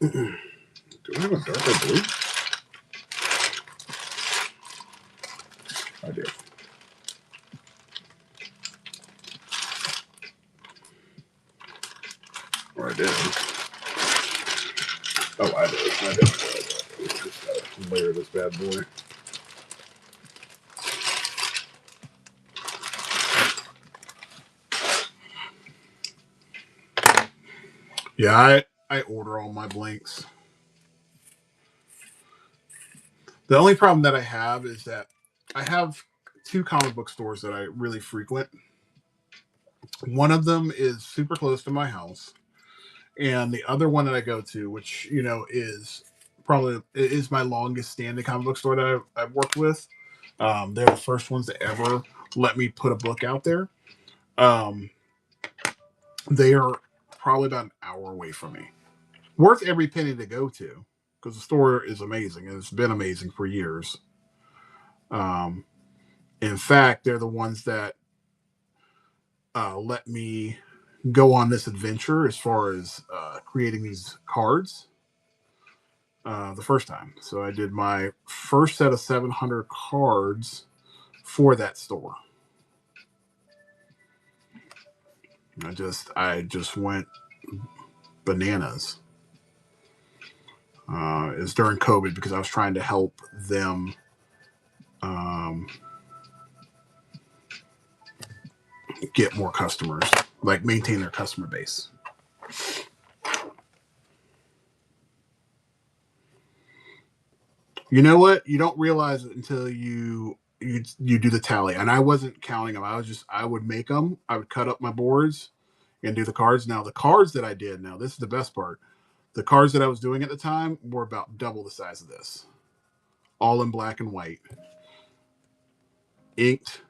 Do I have a darker blue? I do. Or I did. Oh, I did. Just gotta layer this bad boy. Yeah, I order all my blanks. The only problem that I have is that I have 2 comic book stores that I really frequent. One of them is super close to my house, and the other one that I go to, which is my longest standing comic book store that I've worked with. They're the first ones to ever let me put a book out there. They are probably about an hour away from me. Worth every penny to go to because the store is amazing and it's been amazing for years. In fact, they're the ones that let me go on this adventure as far as creating these cards the first time. So I did my first set of 700 cards for that store. I just went bananas. It's during COVID because I was trying to help them get more customers, like maintain their customer base. You know what? You don't realize it until you do the tally. And I wasn't counting them. I would make them. I would cut up my boards and do the cards. Now the cards that I did, now this is the best part. The cards that I was doing at the time were about double the size of this. All in black and white. Inked.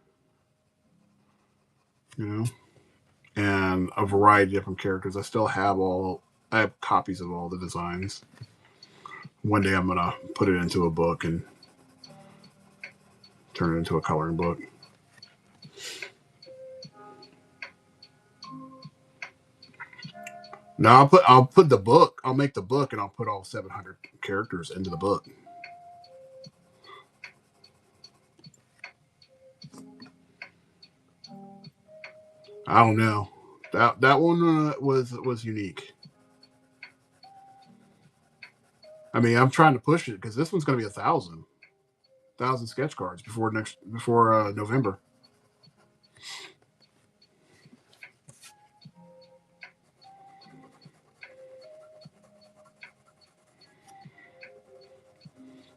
And a variety of different characters. I have copies of all the designs. One day I'm gonna put it into a book and turn it into a coloring book. No, I'll put the book. I'll make the book and I'll put all 700 characters into the book. I don't know. That one was unique. I mean, I'm trying to push it because this one's going to be 1,000 sketch cards before November.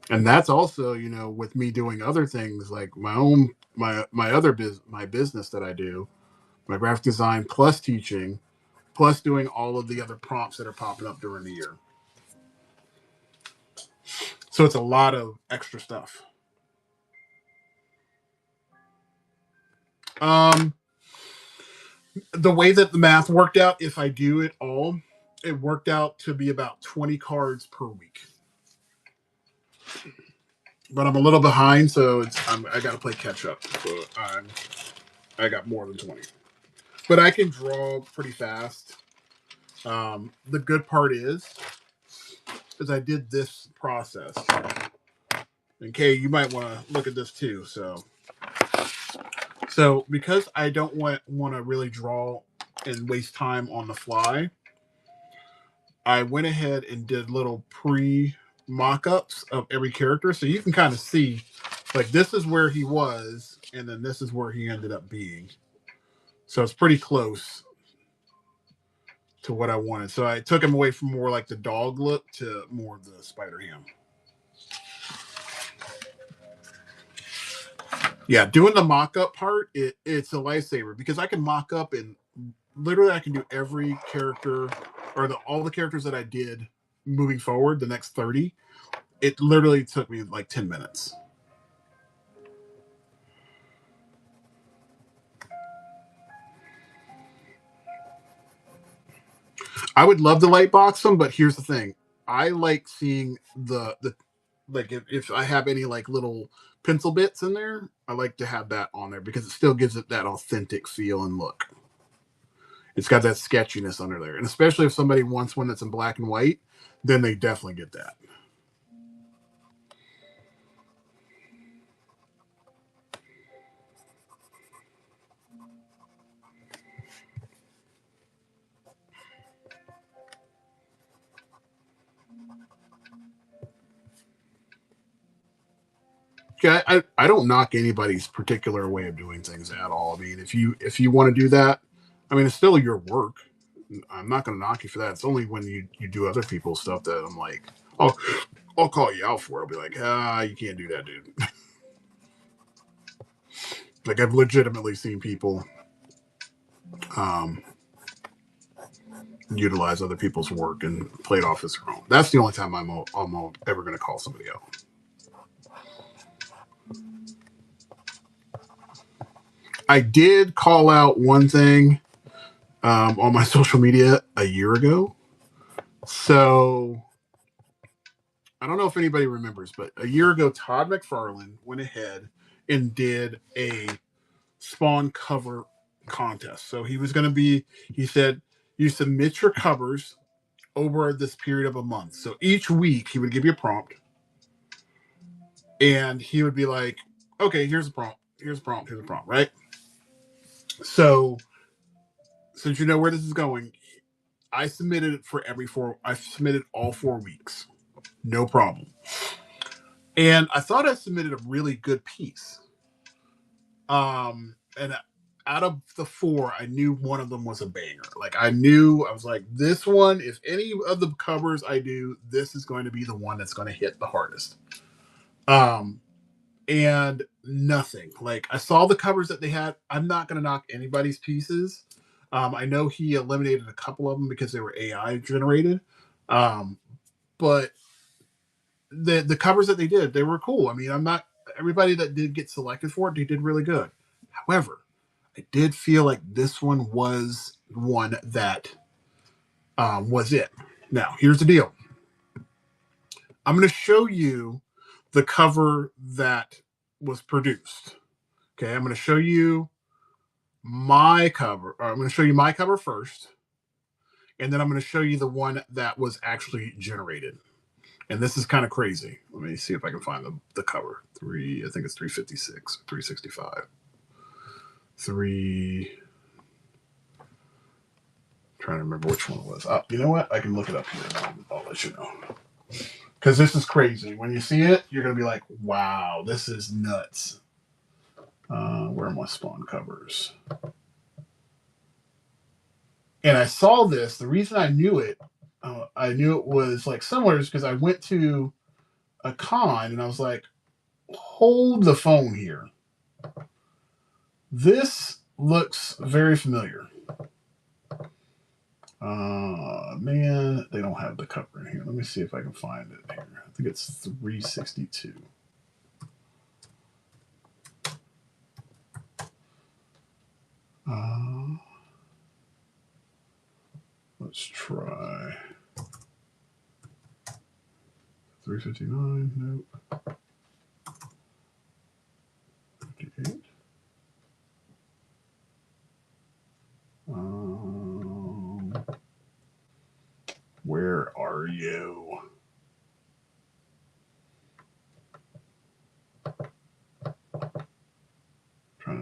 And that's also, with me doing other things like my business that I do, my graphic design plus teaching, plus doing all of the other prompts that are popping up during the year. So it's a lot of extra stuff. The way that the math worked out, if I do it all, it worked out to be about 20 cards per week. But I'm a little behind, so I got to play catch up. So I got more than 20. But I can draw pretty fast. The good part is I did this process. And Kay, you might want to look at this too. So because I don't want to really draw and waste time on the fly, I went ahead and did little pre mock-ups of every character, so you can kind of see, like, this is where he was, and then this is where he ended up being. So it's pretty close to what I wanted. So I took him away from more like the dog look to more of the Spider-Ham. Yeah, doing the mock-up part, it's a lifesaver because I can mock up and literally I can do every character or all the characters that I did moving forward, the next 30. It literally took me like 10 minutes. I would love to light box them, but here's the thing. I like seeing the like if I have any like little pencil bits in there, I like to have that on there because it still gives it that authentic feel and look. It's got that sketchiness under there. And especially if somebody wants one that's in black and white, then they definitely get that. Yeah, I don't knock anybody's particular way of doing things at all. I mean, if you want to do that, I mean, it's still your work. I'm not going to knock you for that. It's only when you do other people's stuff that I'm like, oh, I'll call you out for it. I'll be like, you can't do that, dude. Like I've legitimately seen people utilize other people's work and play it off as their own. That's the only time I'm ever going to call somebody out. I did call out one thing on my social media a year ago. So I don't know if anybody remembers, but a year ago, Todd McFarlane went ahead and did a Spawn cover contest. So he said, you submit your covers over this period of a month. So each week he would give you a prompt and he would be like, okay, here's a prompt, here's a prompt, here's a prompt, right? So since you know where this is going, I submitted it I submitted all 4 weeks. No problem. And I thought I submitted a really good piece. And out of the 4, I knew one of them was a banger. Like I was like, this one, if any of the covers I do, this is going to be the one that's going to hit the hardest. And nothing. Like I saw the covers that they had. I'm not going to knock anybody's pieces. I know he eliminated a couple of them because they were AI generated. But the covers that they did, they were cool. I mean, everybody that did get selected for it, they did really good. However, I did feel like this one was one that was it. Now, here's the deal. I'm going to show you the cover that was produced. Okay, I'm going to show you my cover. I'm going to show you my cover first, and then I'm going to show you the one that was actually generated. And this is kind of crazy. Let me see if I can find the cover. I think it's 356, 365. Trying to remember which one it was. You know what? I can look it up here. I'll let you know. Because this is crazy. When you see it, you're going to be like, wow, this is nuts. Where are my Spawn covers? And I saw this. The reason I knew it was like similar is because I went to a con and I was like, hold the phone here. This looks very familiar. Man, they don't have the cover in here. Let me see if I can find it here. I think it's 362. Let's try 359. Nope. 58.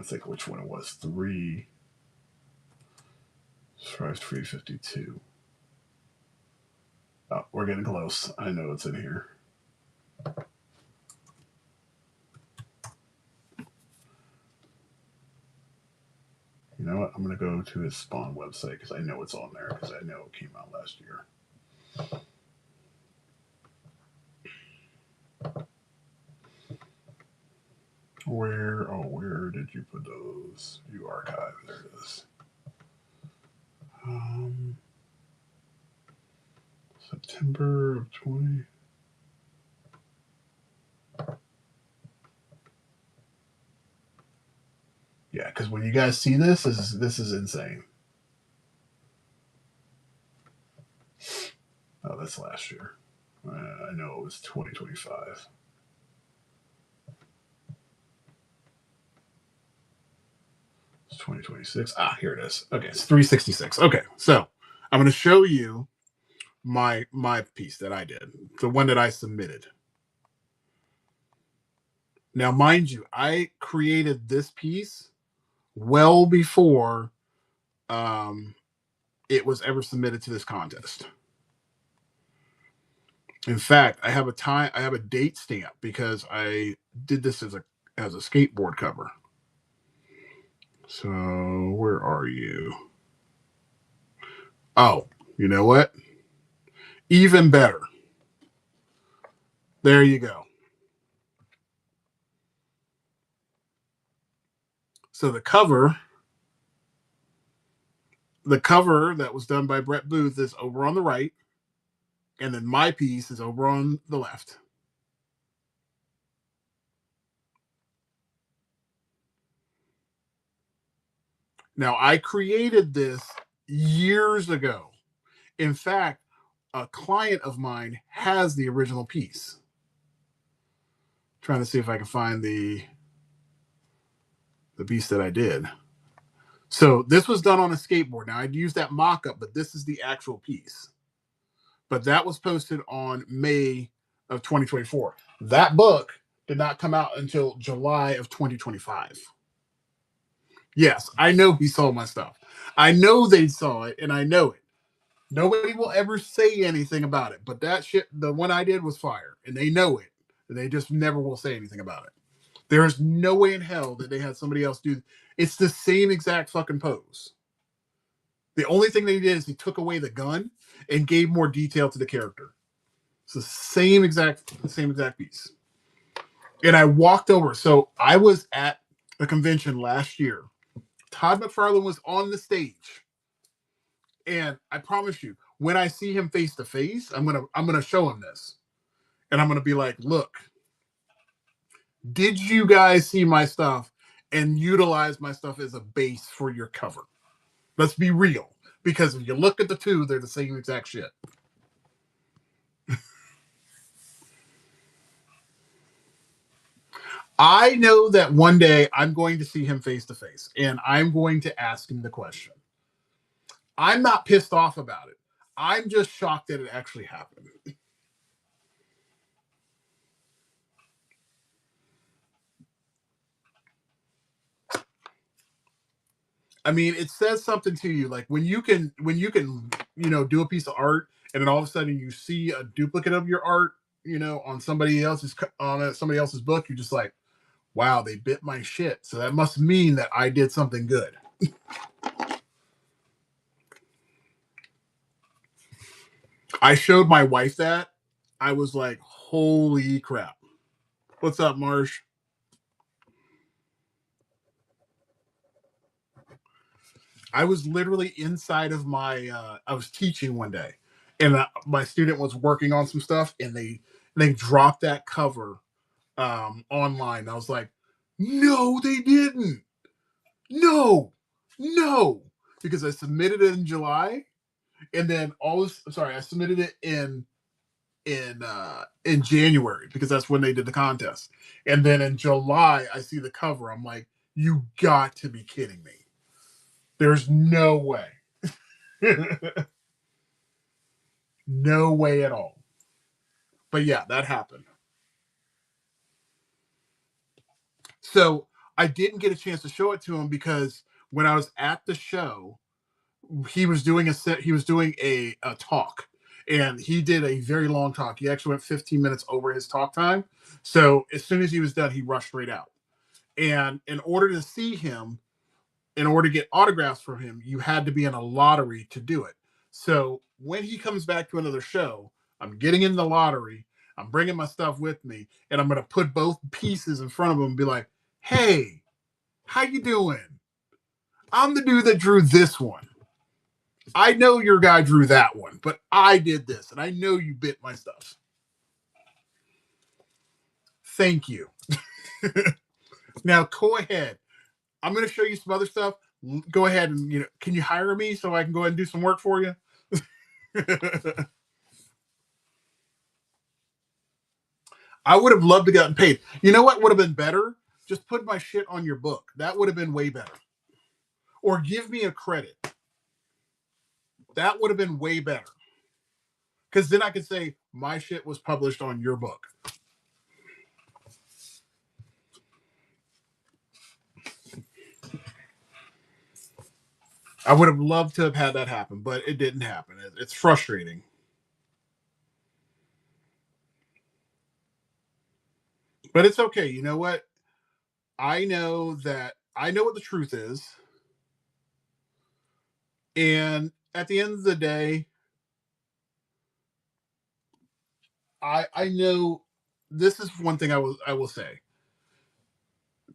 trying to think which one it was. 352. Oh, we're getting close. I know it's in here. You know what? I'm going to go to his Spawn website because I know it's on there because I know it came out last year. Where did you put those? You archive. There it is. September of 20. Yeah, because when you guys see this is insane. Oh, that's last year. I know it was 2025. It's 2026. Ah, here it is. Okay, it's 366. Okay, so I'm going to show you my piece that I did, the one that I submitted. Now, mind you, I created this piece well before it was ever submitted to this contest. In fact, I have a date stamp because I did this as a skateboard cover. So where are you? Oh, you know what? Even better. There you go. So the cover that was done by Brett Booth is over on the right, and then my piece is over on the left. Now, I created this years ago. In fact, a client of mine has the original piece. Trying to see if I can find the piece that I did. So this was done on a skateboard. Now, I'd use that mock-up, but this is the actual piece. But that was posted on May of 2024. That book did not come out until July of 2025. Yes, I know he saw my stuff. I know they saw it, and I know it. Nobody will ever say anything about it, but that shit, the one I did was fire, and they know it. They just never will say anything about it. There is no way in hell that they had somebody else do. It's the same exact fucking pose. The only thing they did is he took away the gun and gave more detail to the character. It's the same exact piece. And I walked over. So I was at a convention last year. Todd McFarlane was on the stage. And I promise you, when I see him face to face, I'm gonna show him this. And I'm gonna be like, look, did you guys see my stuff and utilize my stuff as a base for your cover? Let's be real. Because if you look at the two, they're the same exact shit. I know that one day I'm going to see him face to face and I'm going to ask him the question. I'm not pissed off about it. I'm just shocked that it actually happened. I mean, it says something to you, like when you can, do a piece of art and then all of a sudden you see a duplicate of your art, on somebody else's book, you're just like, wow, they bit my shit. So that must mean that I did something good. I showed my wife that. I was like, holy crap. What's up, Marsh? I was literally inside of I was teaching one day and my student was working on some stuff and they dropped that cover online. I was like, no, they didn't. No, because I submitted it in July and then I submitted it in January because that's when they did the contest. And then in July, I see the cover. I'm like, you got to be kidding me. There's no way. No way at all. But yeah, that happened. So I didn't get a chance to show it to him because when I was at the show, he was doing a talk, and he did a very long talk. He actually went 15 minutes over his talk time. So as soon as he was done, he rushed right out. And in order to see him, in order to get autographs from him, you had to be in a lottery to do it. So when he comes back to another show, I'm getting in the lottery, I'm bringing my stuff with me, and I'm going to put both pieces in front of him and be like, hey, how you doing? I'm the dude that drew this one. I know your guy drew that one, but I did this, and I know you bit my stuff. Thank you. Now go ahead. I'm going to show you some other stuff. Go ahead and, can you hire me so I can go ahead and do some work for you? I would have loved to gotten paid. You know what would have been better? Just put my shit on your book. That would have been way better. Or give me a credit. That would have been way better. Because then I could say my shit was published on your book. I would have loved to have had that happen, but it didn't happen. It's frustrating. But it's okay. You know what? I know what the truth is. And at the end of the day, I know this is one thing I will say.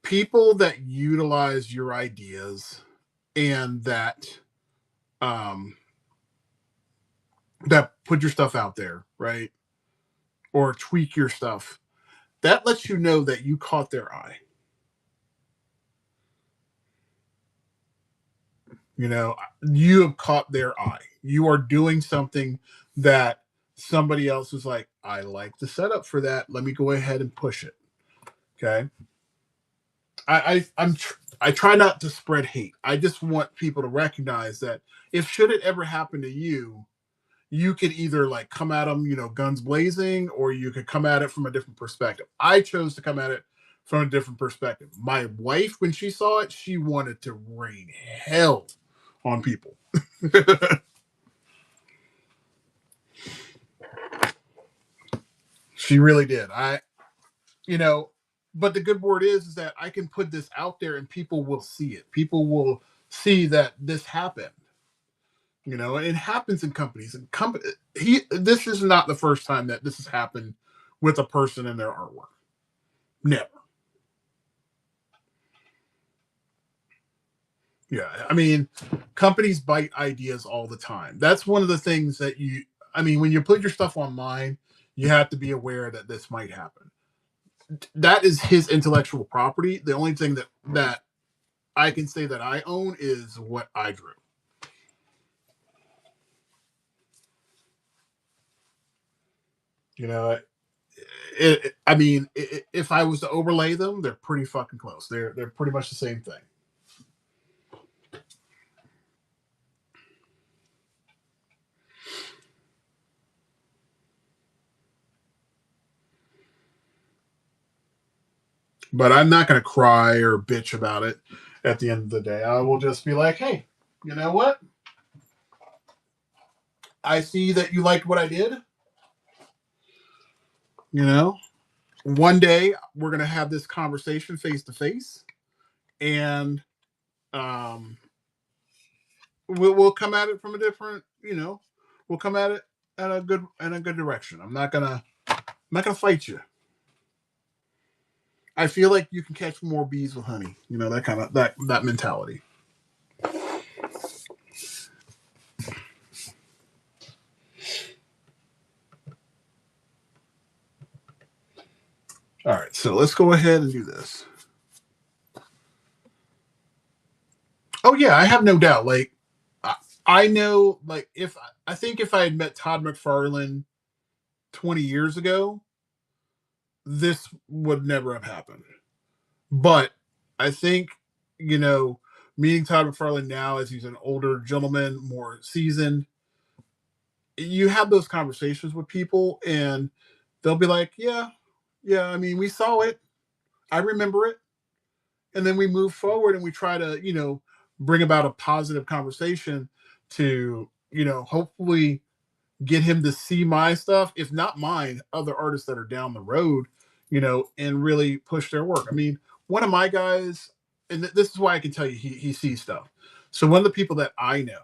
People that utilize your ideas and that put your stuff out there, right? Or tweak your stuff, that lets you know that you caught their eye. You have caught their eye. You are doing something that somebody else is like, I like the setup for that. Let me go ahead and push it. Okay. I try not to spread hate. I just want people to recognize that if should it ever happen to you, you could either like come at them, guns blazing, or you could come at it from a different perspective. I chose to come at it from a different perspective. My wife, when she saw it, she wanted to rain hell on people. She really did. But the good word is that I can put this out there and people will see it. People will see that this happened. It happens in companies. And this is not the first time that this has happened with a person in their artwork. Never. Yeah, I mean, companies bite ideas all the time. That's one of the things that when you put your stuff online, you have to be aware that this might happen. That is his intellectual property. The only thing that I can say that I own is what I drew. If I was to overlay them, they're pretty fucking close. They're pretty much the same thing. But I'm not going to cry or bitch about it at the end of the day. I will just be like, hey, you know what? I see that you liked what I did. One day we're going to have this conversation face to face, and we'll come at it from a different, we'll come at it in a good direction. I'm not gonna fight you. I feel like you can catch more bees with honey. That kind of that mentality. All right, so let's go ahead and do this. Oh yeah, I have no doubt. Like, I know, like, if I had met Todd McFarlane 20 years ago, this would never have happened. But I think, meeting Todd McFarlane now as he's an older gentleman, more seasoned, you have those conversations with people and they'll be like, yeah, we saw it. I remember it. and then we move forward and we try to, bring about a positive conversation to, hopefully get him to see my stuff, if not mine, other artists that are down the road, and really push their work. I mean, one of my guys, and this is why I can tell you he sees stuff. So one of the people that I know,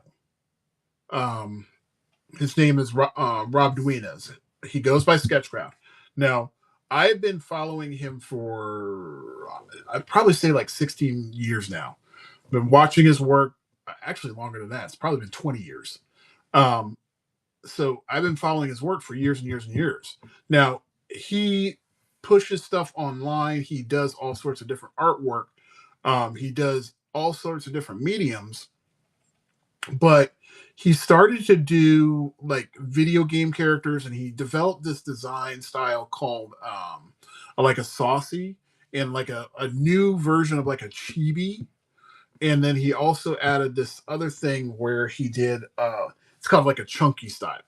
his name is Rob Duenas. He goes by Sketchcraft. Now, I've been following him for, I'd probably say like 16 years now. Been watching his work, actually longer than that. It's probably been 20 years. So I've been following his work for years and years and years. Now, he pushes stuff online. He does all sorts of different artwork. He does all sorts of different mediums. But he started to do like video game characters, and he developed this design style called like a saucy, and like a new version of like a chibi. And then he also added this other thing where he did it's kind of like a chunky style.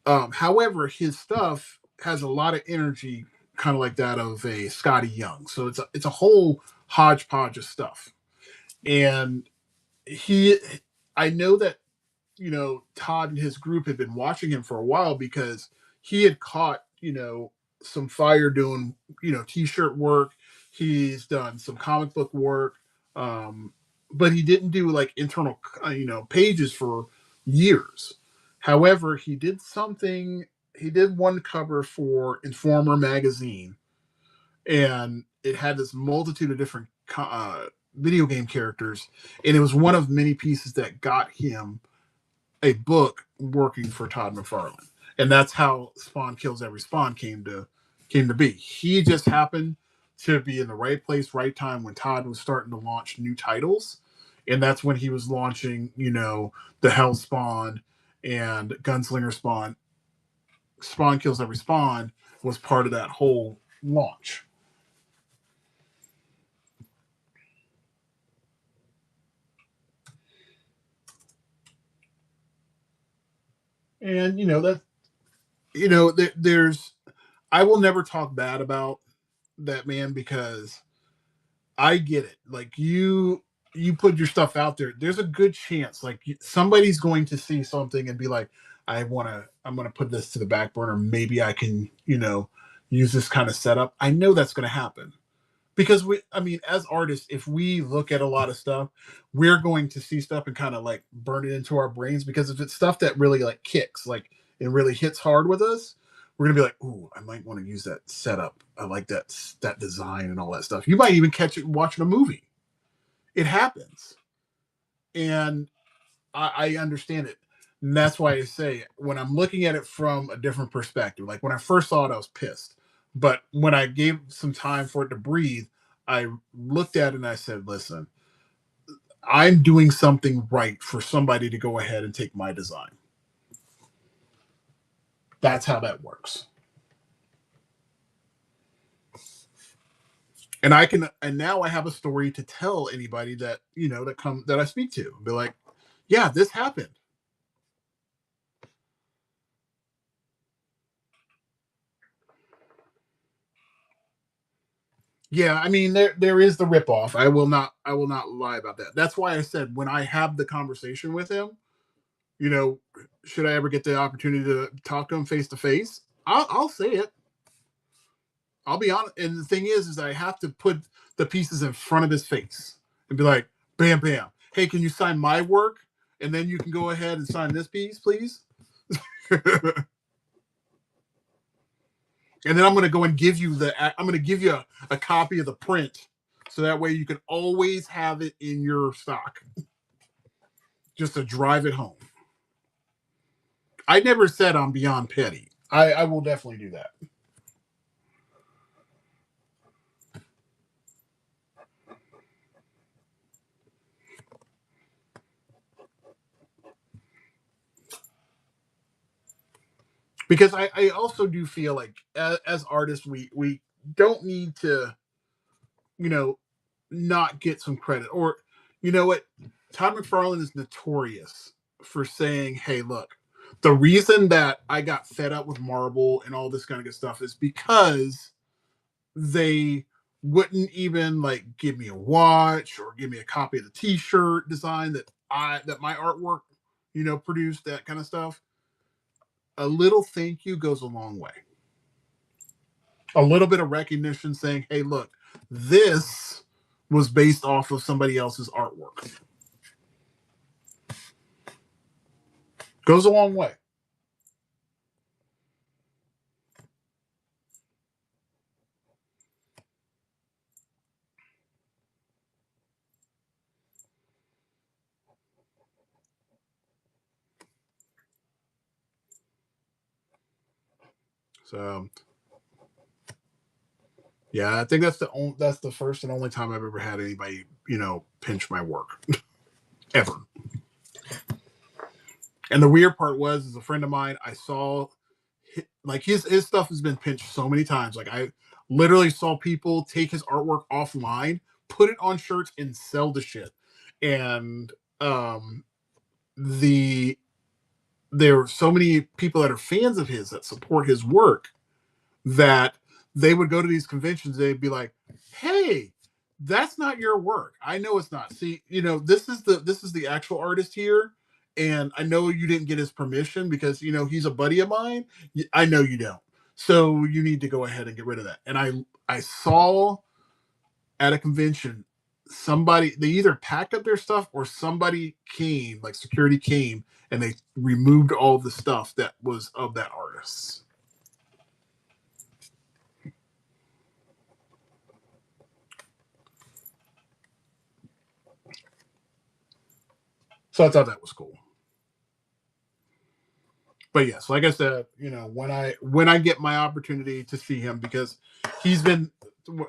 However, his stuff has a lot of energy, kind of like that of a Scotty Young. So it's a whole hodgepodge of stuff. And I know that, Todd and his group had been watching him for a while, because he had caught, some fire doing, t-shirt work. He's done some comic book work. But he didn't do like internal, pages for years. However, he did one cover for Informer magazine, and it had this multitude of different video game characters, and it was one of many pieces that got him a book working for Todd McFarlane. And that's how Spawn Kills Every Spawn came to be. He just happened to be in the right place, right time, when Todd was starting to launch new titles. And that's when he was launching, the Hell Spawn and Gunslinger Spawn. Spawn Kills Every Spawn was part of that whole launch. And there's, I will never talk bad about that man, because I get it. Like, you put your stuff out there, there's a good chance like somebody's going to see something and be like, I'm gonna put this to the back burner. Maybe I can, use this kind of setup. I know that's going to happen, because as artists, if we look at a lot of stuff, we're going to see stuff and kind of like burn it into our brains, because if it's stuff that really like kicks, like it really hits hard with us, we're gonna be like, ooh, I might want to use that setup. I like that design and all that stuff. You might even catch it watching a movie. It happens. And I understand it. And that's why I say, when I'm looking at it from a different perspective, like when I first saw it, I was pissed. But when I gave some time for it to breathe, I looked at it and I said, listen, I'm doing something right for somebody to go ahead and take my design. That's how that works. And now I have a story to tell anybody that, that I speak to. Be like, yeah, this happened. Yeah, there is the ripoff. I will not lie about that. That's why I said, when I have the conversation with him, should I ever get the opportunity to talk to him face to face, I'll say it. I'll be honest. And the thing is I have to put the pieces in front of his face and be like, bam, bam. Hey, can you sign my work? And then you can go ahead and sign this piece, please. And then I'm going to go and give you a copy of the print, so that way you can always have it in your stock, just to drive it home. I never said I'm beyond petty. I will definitely do that. Because I also do feel like, as artists, we don't need to, not get some credit. Or, you know what? Todd McFarlane is notorious for saying, hey, look, the reason that I got fed up with Marvel and all this kind of good stuff is because they wouldn't even like give me a watch or give me a copy of the t-shirt design that my artwork, produced, that kind of stuff. A little thank you goes a long way. A little bit of recognition saying, hey, look, this was based off of somebody else's artwork. Goes a long way. So yeah, I think that's the first and only time I've ever had anybody, pinch my work ever. And the weird part was, as a friend of mine, I saw like his stuff has been pinched so many times. Like I literally saw people take his artwork offline, put it on shirts, and sell the shit. And the there are so many people that are fans of his that support his work that they would go to these conventions. They'd be like, "Hey, that's not your work. I know it's not. See, this is the actual artist here, and I know you didn't get his permission because he's a buddy of mine. I know you don't. So you need to go ahead and get rid of that." And I saw at a convention somebody, they either packed up their stuff or somebody came, like security came, and they removed all the stuff that was of that artist. So I thought that was cool. But yes, like I said, when I get my opportunity to see him, because he's been,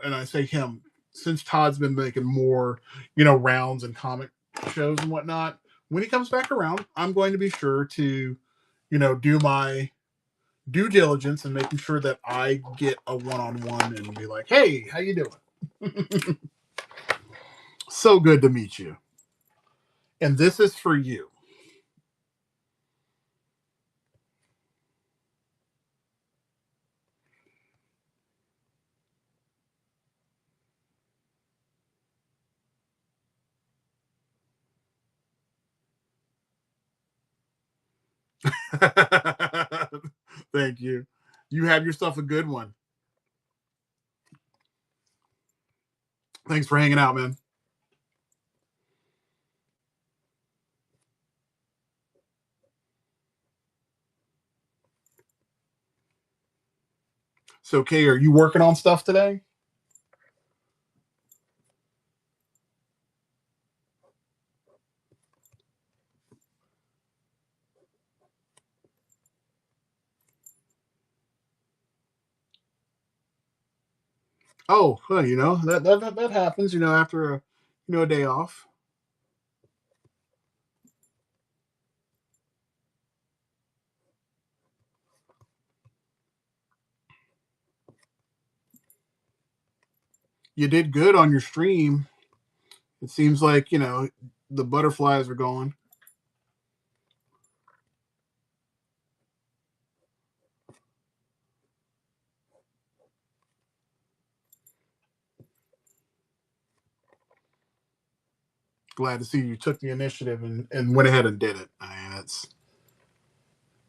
and I say him, since Todd's been making more, rounds and comic shows and whatnot. When he comes back around, I'm going to be sure to, do my due diligence and making sure that I get a one-on-one and be like, "Hey, how you doing? So good to meet you. And this is for you." Thank you. You have yourself a good one. Thanks for hanging out, man. So, Kay, are you working on stuff today? Oh, well, that happens. After a day off. You did good on your stream. It seems like the butterflies are going. Glad to see you took the initiative and went ahead and did it.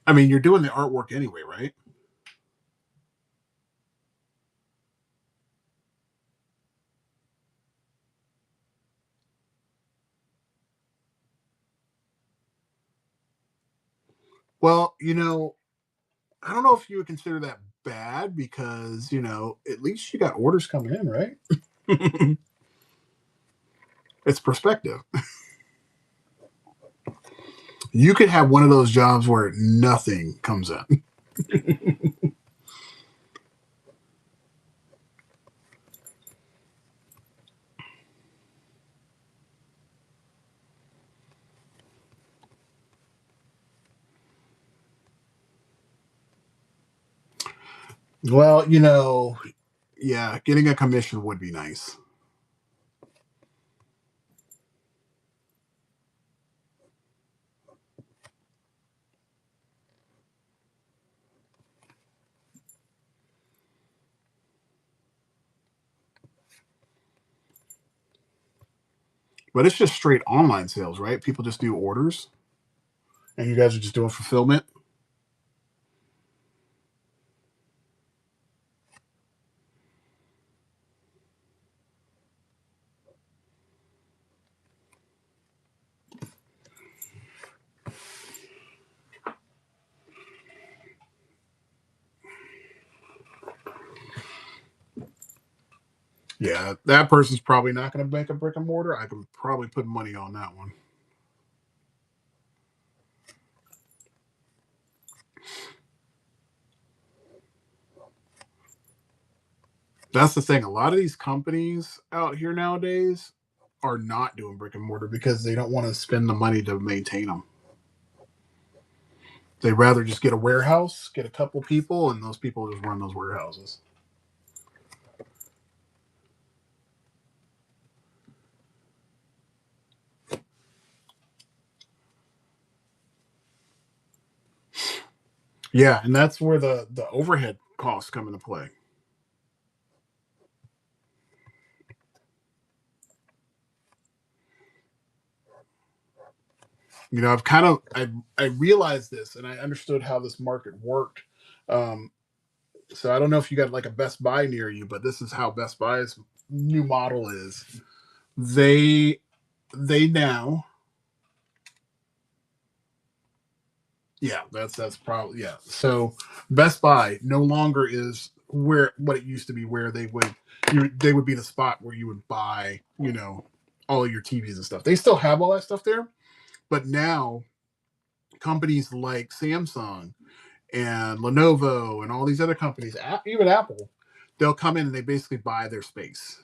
I mean, you're doing the artwork anyway, right? Well, I don't know if you would consider that bad because, at least you got orders coming in, right? It's perspective. You could have one of those jobs where nothing comes in. Well, yeah, getting a commission would be nice. But it's just straight online sales, right? People just do orders, and you guys are just doing fulfillment. Yeah, that person's probably not going to make a brick and mortar. I can probably put money on that one. That's the thing. A lot of these companies out here nowadays are not doing brick and mortar because they don't want to spend the money to maintain them. They'd rather just get a warehouse, get a couple people, and those people just run those warehouses. Yeah, and that's where the overhead costs come into play. You know, I realized this and I understood how this market worked. Um, so I don't know if you got like a Best Buy near you, but this is how Best Buy's new model is. They they now, yeah, that's probably, yeah. So Best Buy no longer is where what it used to be, where they would be the spot where you would buy, you know, all of your TVs and stuff. They still have all that stuff there, but now companies like Samsung and Lenovo and all these other companies, even Apple, they'll come in and they basically buy their space.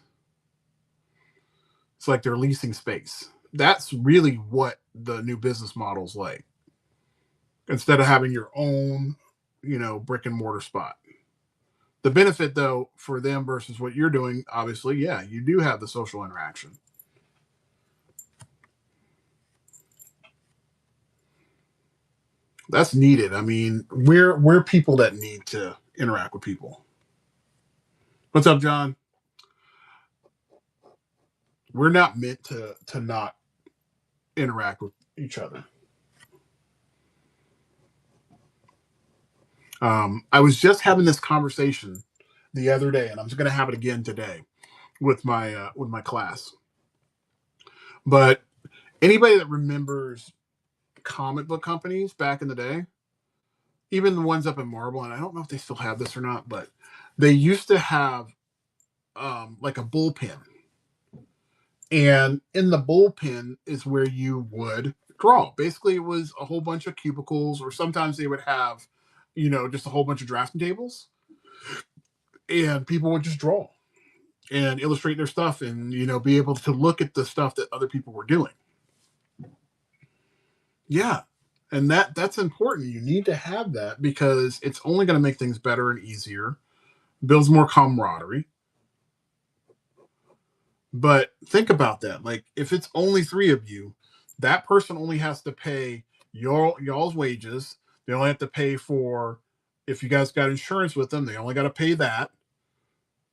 It's like they're leasing space. That's really what the new business model's like. Instead of having your own, you know, brick and mortar spot. The benefit though for them versus what you're doing, obviously, yeah, you do have the social interaction. That's needed. I mean, we're people that need to interact with people. What's up, John? We're not meant to not interact with each other. I was just having this conversation the other day, and I'm just going to have it again today with my class. But anybody that remembers comic book companies back in the day, even the ones up in Marble, and I don't know if they still have this or not, but they used to have like a bullpen, and in the bullpen is where you would draw. Basically, it was a whole bunch of cubicles, or sometimes they would have, you know, just a whole bunch of drafting tables, and people would just draw and illustrate their stuff, and you know, be able to look at the stuff that other people were doing. Yeah, and that's important. You need to have that because it's only going to make things better and easier, builds more camaraderie. But think about that. Like if it's only three of you, that person only has to pay y'all's wages. They only have to pay for if you guys got insurance with them, they only got to pay that.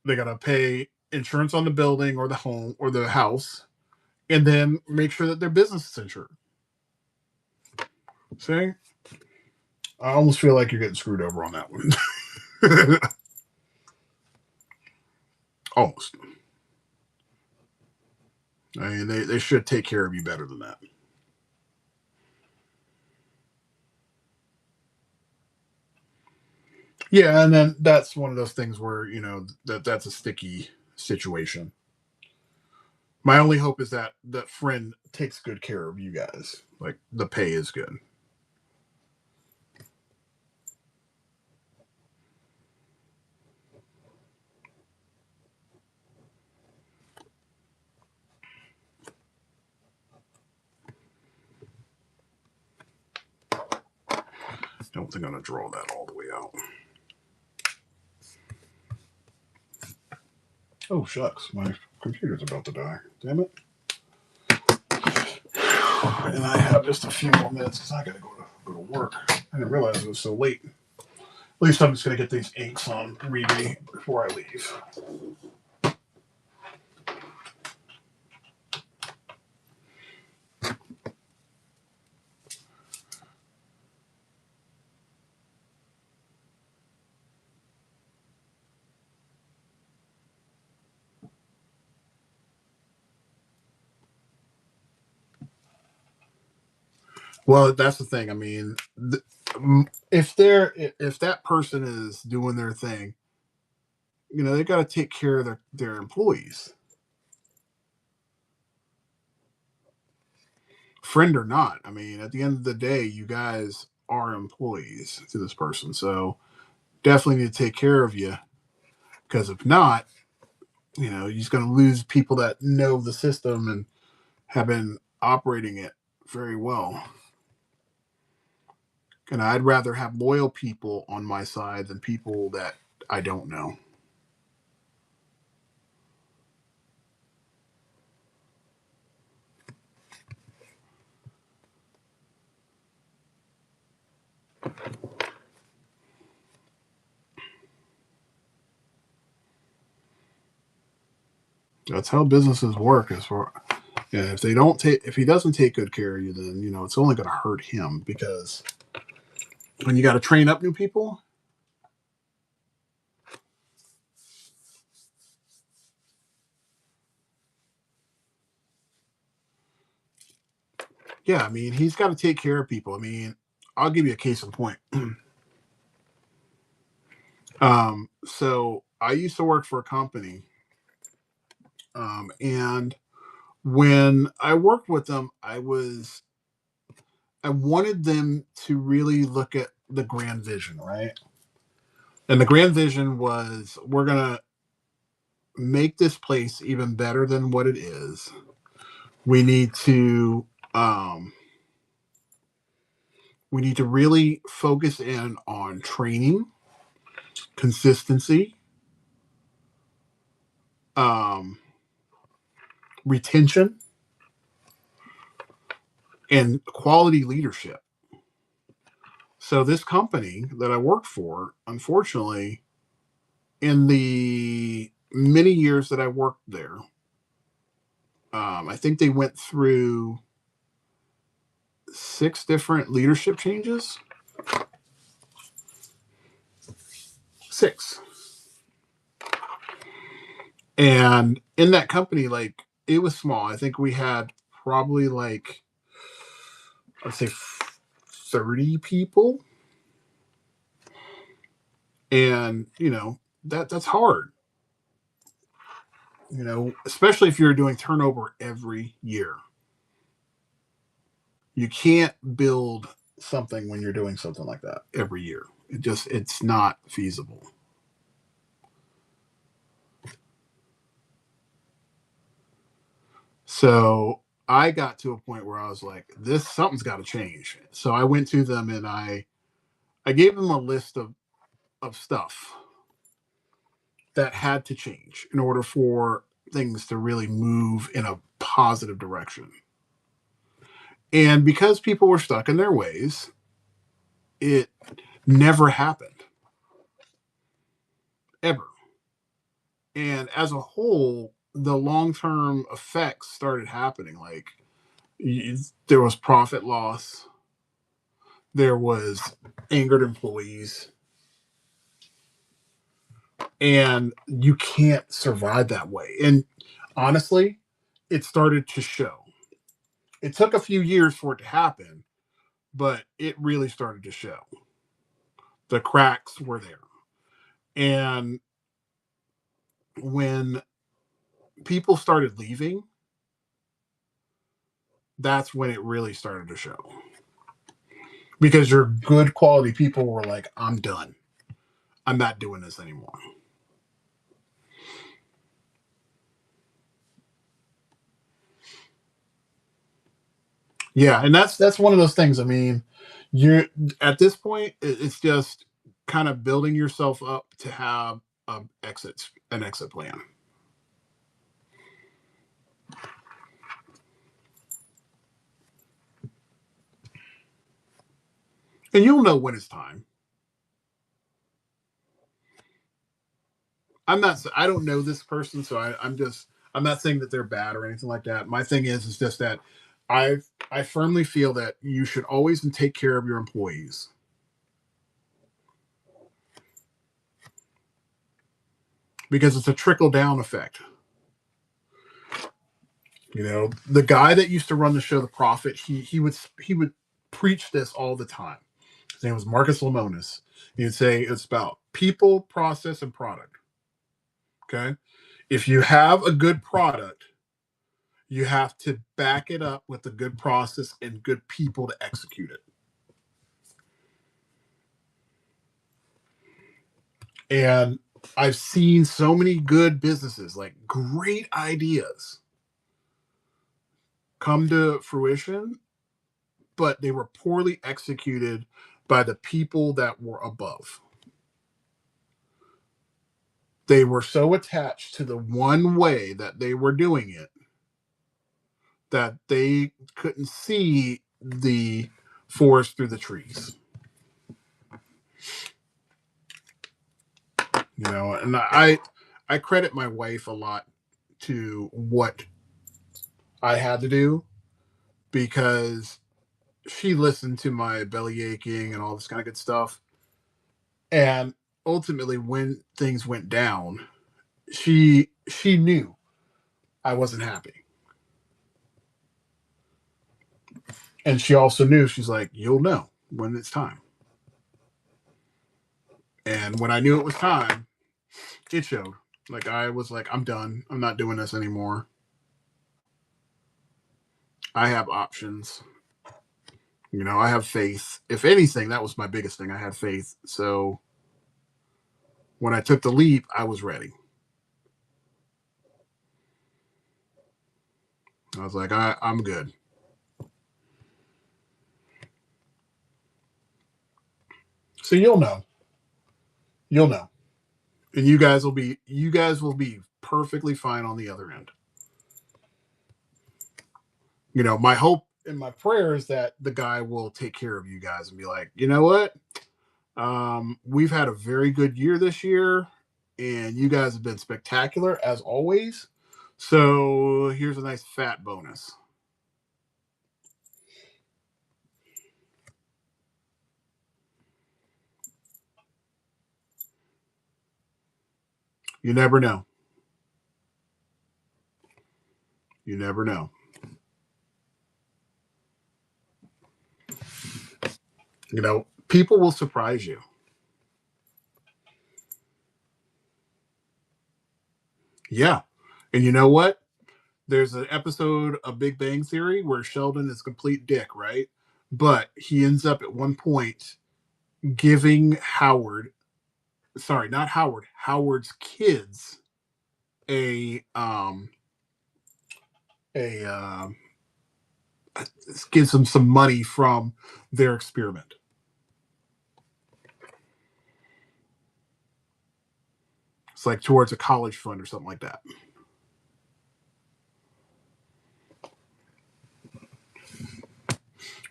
They got to pay insurance on the building or the home or the house, and then make sure that their business is insured. See? I almost feel like you're getting screwed over on that one. Almost. I mean, they should take care of you better than that. Yeah, and then that's one of those things where, you know, that's a sticky situation. My only hope is that that friend takes good care of you guys. Like the pay is good. I don't think I'm gonna draw that all the way out. Oh shucks, my computer's about to die. Damn it. And I have just a few more minutes because I gotta go to work. I didn't realize it was so late. At least I'm just gonna get these inks on reading before I leave. Well, that's the thing. I mean, if that person is doing their thing, they got to take care of their employees, friend or not. I mean, at the end of the day, you guys are employees to this person, so definitely need to take care of you. Because if not, you're just going to lose people that know the system and have been operating it very well. And I'd rather have loyal people on my side than people that I don't know. That's how businesses work. If he doesn't take good care of you, then it's only going to hurt him, because when you got to train up new people, yeah, I mean, he's got to take care of people. I mean, I'll give you a case in point. So I used to work for a company, and when I worked with them, I wanted them to really look at the grand vision, right? And the grand vision was, we're gonna make this place even better than what it is. We need to um, really focus in on training, consistency, um, retention, and quality leadership. So this company that I worked for, unfortunately, in the many years that I worked there, I think they went through 6 different leadership changes. 6. And in that company, like, it was small. I think we had probably, like, I'd say 30 people. And, that's hard. Especially if you're doing turnover every year. You can't build something when you're doing something like that every year. It's not feasible. So I got to a point where I was like, something's got to change. So I went to them and I gave them a list of stuff that had to change in order for things to really move in a positive direction. And because people were stuck in their ways, it never happened. Ever. And as a whole, the long-term effects started happening. Like, there was profit loss, there was angered employees, and you can't survive that way. And honestly, it started to show. It took a few years for it to happen, but it really started to show. The cracks were there. And when people started leaving, that's when it really started to show. Because your good quality people were like, I'm done. I'm not doing this anymore. Yeah, and that's one of those things. I mean, you're at this point, it's just kind of building yourself up to have an exit plan. And you'll know when it's time. I don't know this person, so I'm not saying that they're bad or anything like that. My thing is just that I firmly feel that you should always take care of your employees. Because it's a trickle down effect. The guy that used to run the show, The Prophet, he would preached this all the time. His name was Marcus Lemonis. He'd say it's about people, process, and product. Okay. If you have a good product, you have to back it up with a good process and good people to execute it. And I've seen so many good businesses, like great ideas, come to fruition, but they were poorly executed by the people that were above. They were so attached to the one way that they were doing it that they couldn't see the forest through the trees. You know, and I credit my wife a lot to what I had to do, because she listened to my belly aching and all this kind of good stuff. And ultimately, when things went down, she knew I wasn't happy. And she also knew, she's like, you'll know when it's time. And when I knew it was time, it showed. Like, I was like, I'm done. I'm not doing this anymore. I have options. You know, I have faith. If anything, that was my biggest thing. I had faith. So when I took the leap, I was ready. I was like, I'm good. So you'll know. You'll know. And you guys will be perfectly fine on the other end. You know, my hope and my prayer is that the guy will take care of you guys and be like, you know what? We've had a very good year this year, and you guys have been spectacular as always. So here's a nice fat bonus. You never know. You never know. You know, people will surprise you. Yeah. And you know what? There's an episode of Big Bang Theory where Sheldon is a complete dick, right? But he ends up at one point giving Howard's kids a a gives them some money from their experiment. It's like towards a college fund or something like that.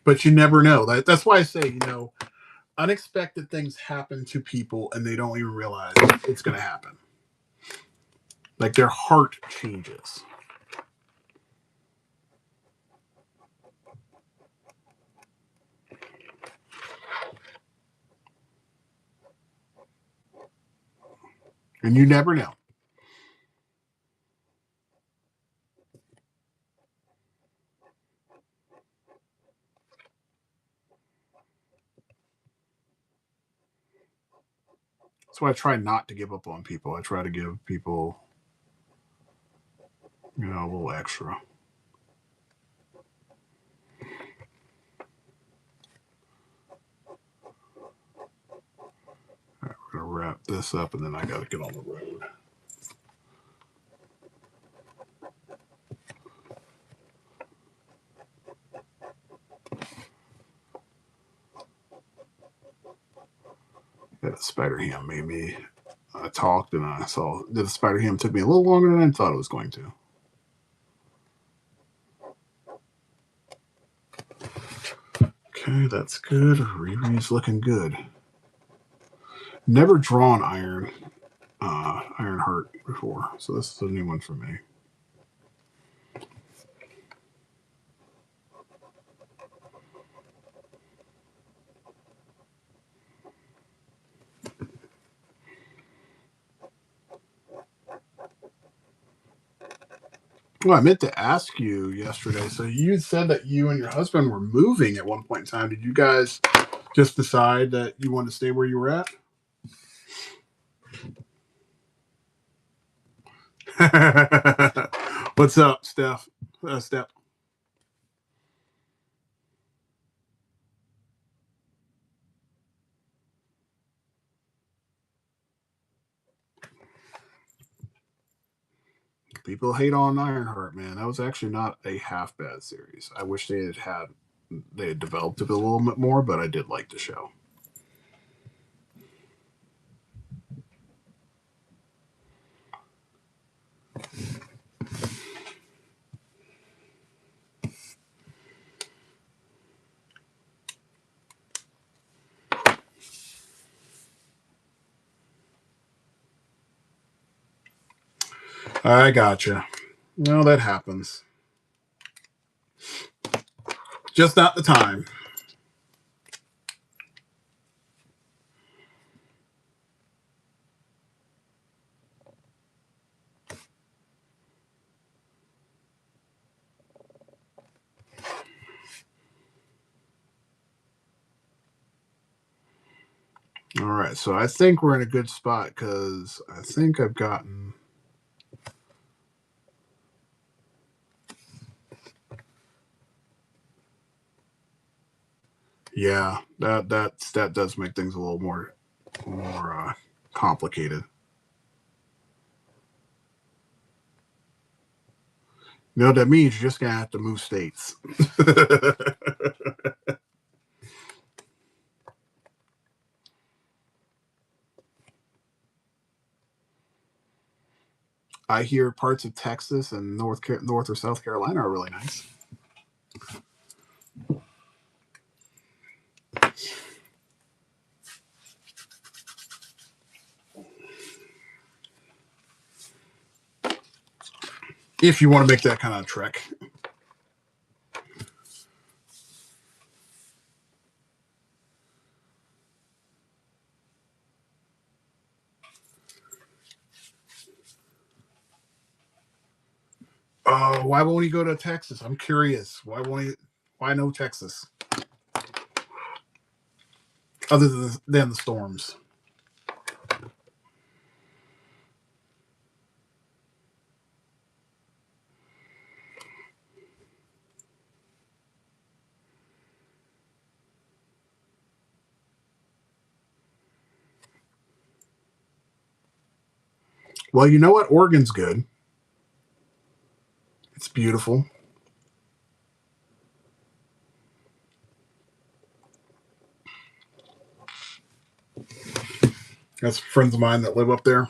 But you never know. That's why I say, you know, unexpected things happen to people and they don't even realize it's going to happen. Like their heart changes. And you never know. That's why I try not to give up on people. I try to give people, you know, a little extra. All right, we're going to wrap this up and then I got to get on the road. Yeah, the spider ham made me. I talked and I saw that the spider ham took me a little longer than I thought it was going to. Okay, that's good. Riri's looking good. Never drawn Ironheart before, so this is a new one for me. Well, I meant to ask you yesterday. So you said that you and your husband were moving at one point in time. Did you guys just decide that you wanted to stay where you were at? What's up, Steph? Steph. People hate on Ironheart, man. That was actually not a half bad series. I wish they had developed it a little bit more, but I did like the show. I gotcha. No, that happens. Just not the time. All right, so I think we're in a good spot because I think I've gotten. Yeah, that does make things a little more complicated. You know what that means? You're just gonna have to move states. I hear parts of Texas and North or South Carolina are really nice. If you want to make that kind of trek. Why won't he go to Texas? I'm curious. Why won't he? Why no Texas? Other than the storms. Well, you know what? Oregon's good. It's beautiful. That's friends of mine that live up there.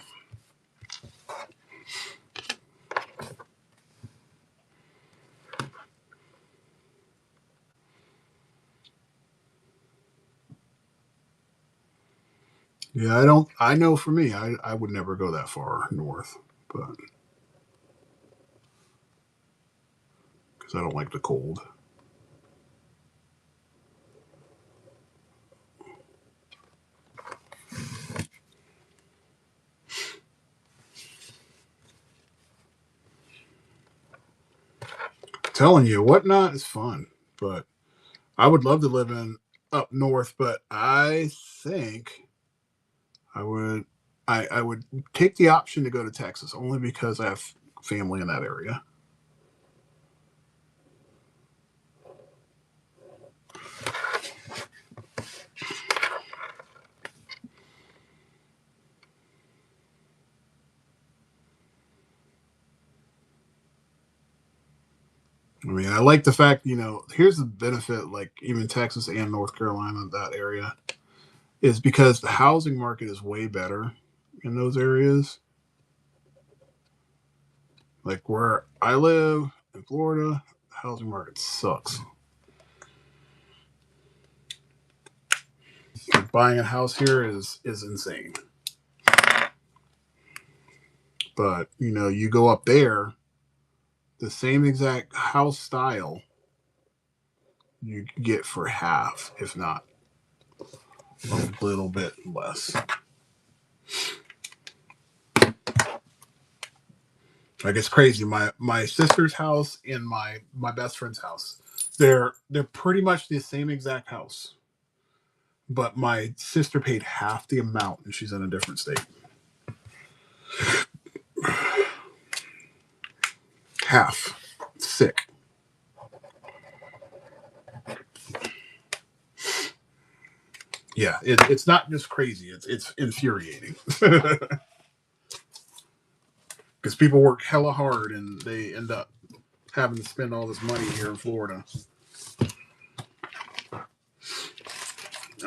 Yeah, I don't. I know for me, I would never go that far north, but because I don't like the cold. Telling you, whatnot is fun, but I would love to live in up north. But I think I would. I would take the option to go to Texas only because I have family in that area. I mean, I like the fact, here's the benefit, like even Texas and North Carolina, that area, is because the housing market is way better in those areas. Like where I live in Florida, the housing market sucks. Like buying a house here is insane. But you go up there, the same exact house style you get for half, if not a little bit less. Like it's crazy. My sister's house and my best friend's house, they're pretty much the same exact house, but my sister paid half the amount and she's in a different state. Half. Sick. Yeah, it's not just crazy. It's infuriating because people work hella hard and they end up having to spend all this money here in Florida.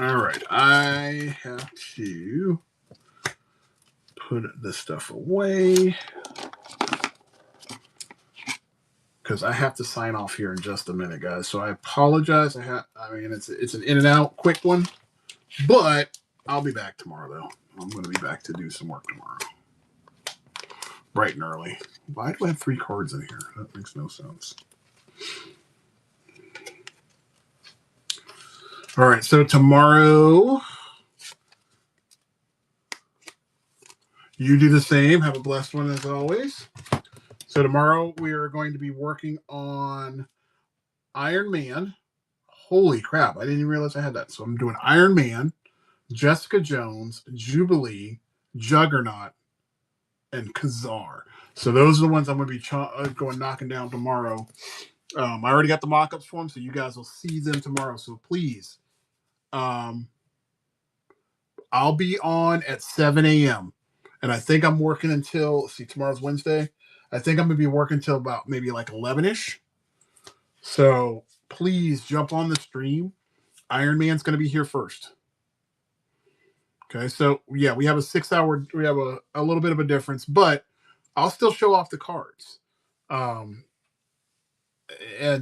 All right, I have to put this stuff away because I have to sign off here in just a minute, guys. So I apologize. I mean, it's an in and out quick one, but I'll be back tomorrow though. I'm going to be back to do some work tomorrow, bright and early. Why do I have 3 cards in here? That makes no sense. All right, so tomorrow you do the same. Have a blessed one as always. So tomorrow we are going to be working on Iron Man. Holy crap, I didn't even realize I had that. So I'm doing Iron Man, Jessica Jones, Jubilee, Juggernaut, and Kazar. So those are the ones I'm going to be going knocking down tomorrow. I already got the mock-ups for them, so you guys will see them tomorrow. So please, I'll be on at 7 a.m. And I think I'm working until, tomorrow's Wednesday. I think I'm going to be working until about maybe like 11-ish. So please jump on the stream. Iron Man's going to be here first. Okay, so yeah, we have a 6-hour, we have a little bit of a difference, but I'll still show off the cards. And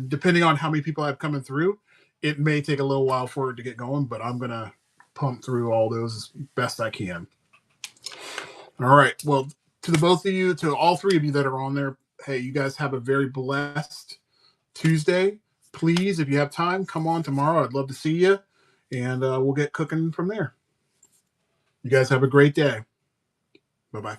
depending on how many people I have coming through, it may take a little while for it to get going, but I'm going to pump through all those as best I can. All right. Well, to the both of you, to all 3 of you that are on there, hey, you guys have a very blessed Tuesday. Please, if you have time, come on tomorrow. I'd love to see you, and we'll get cooking from there. You guys have a great day. Bye-bye.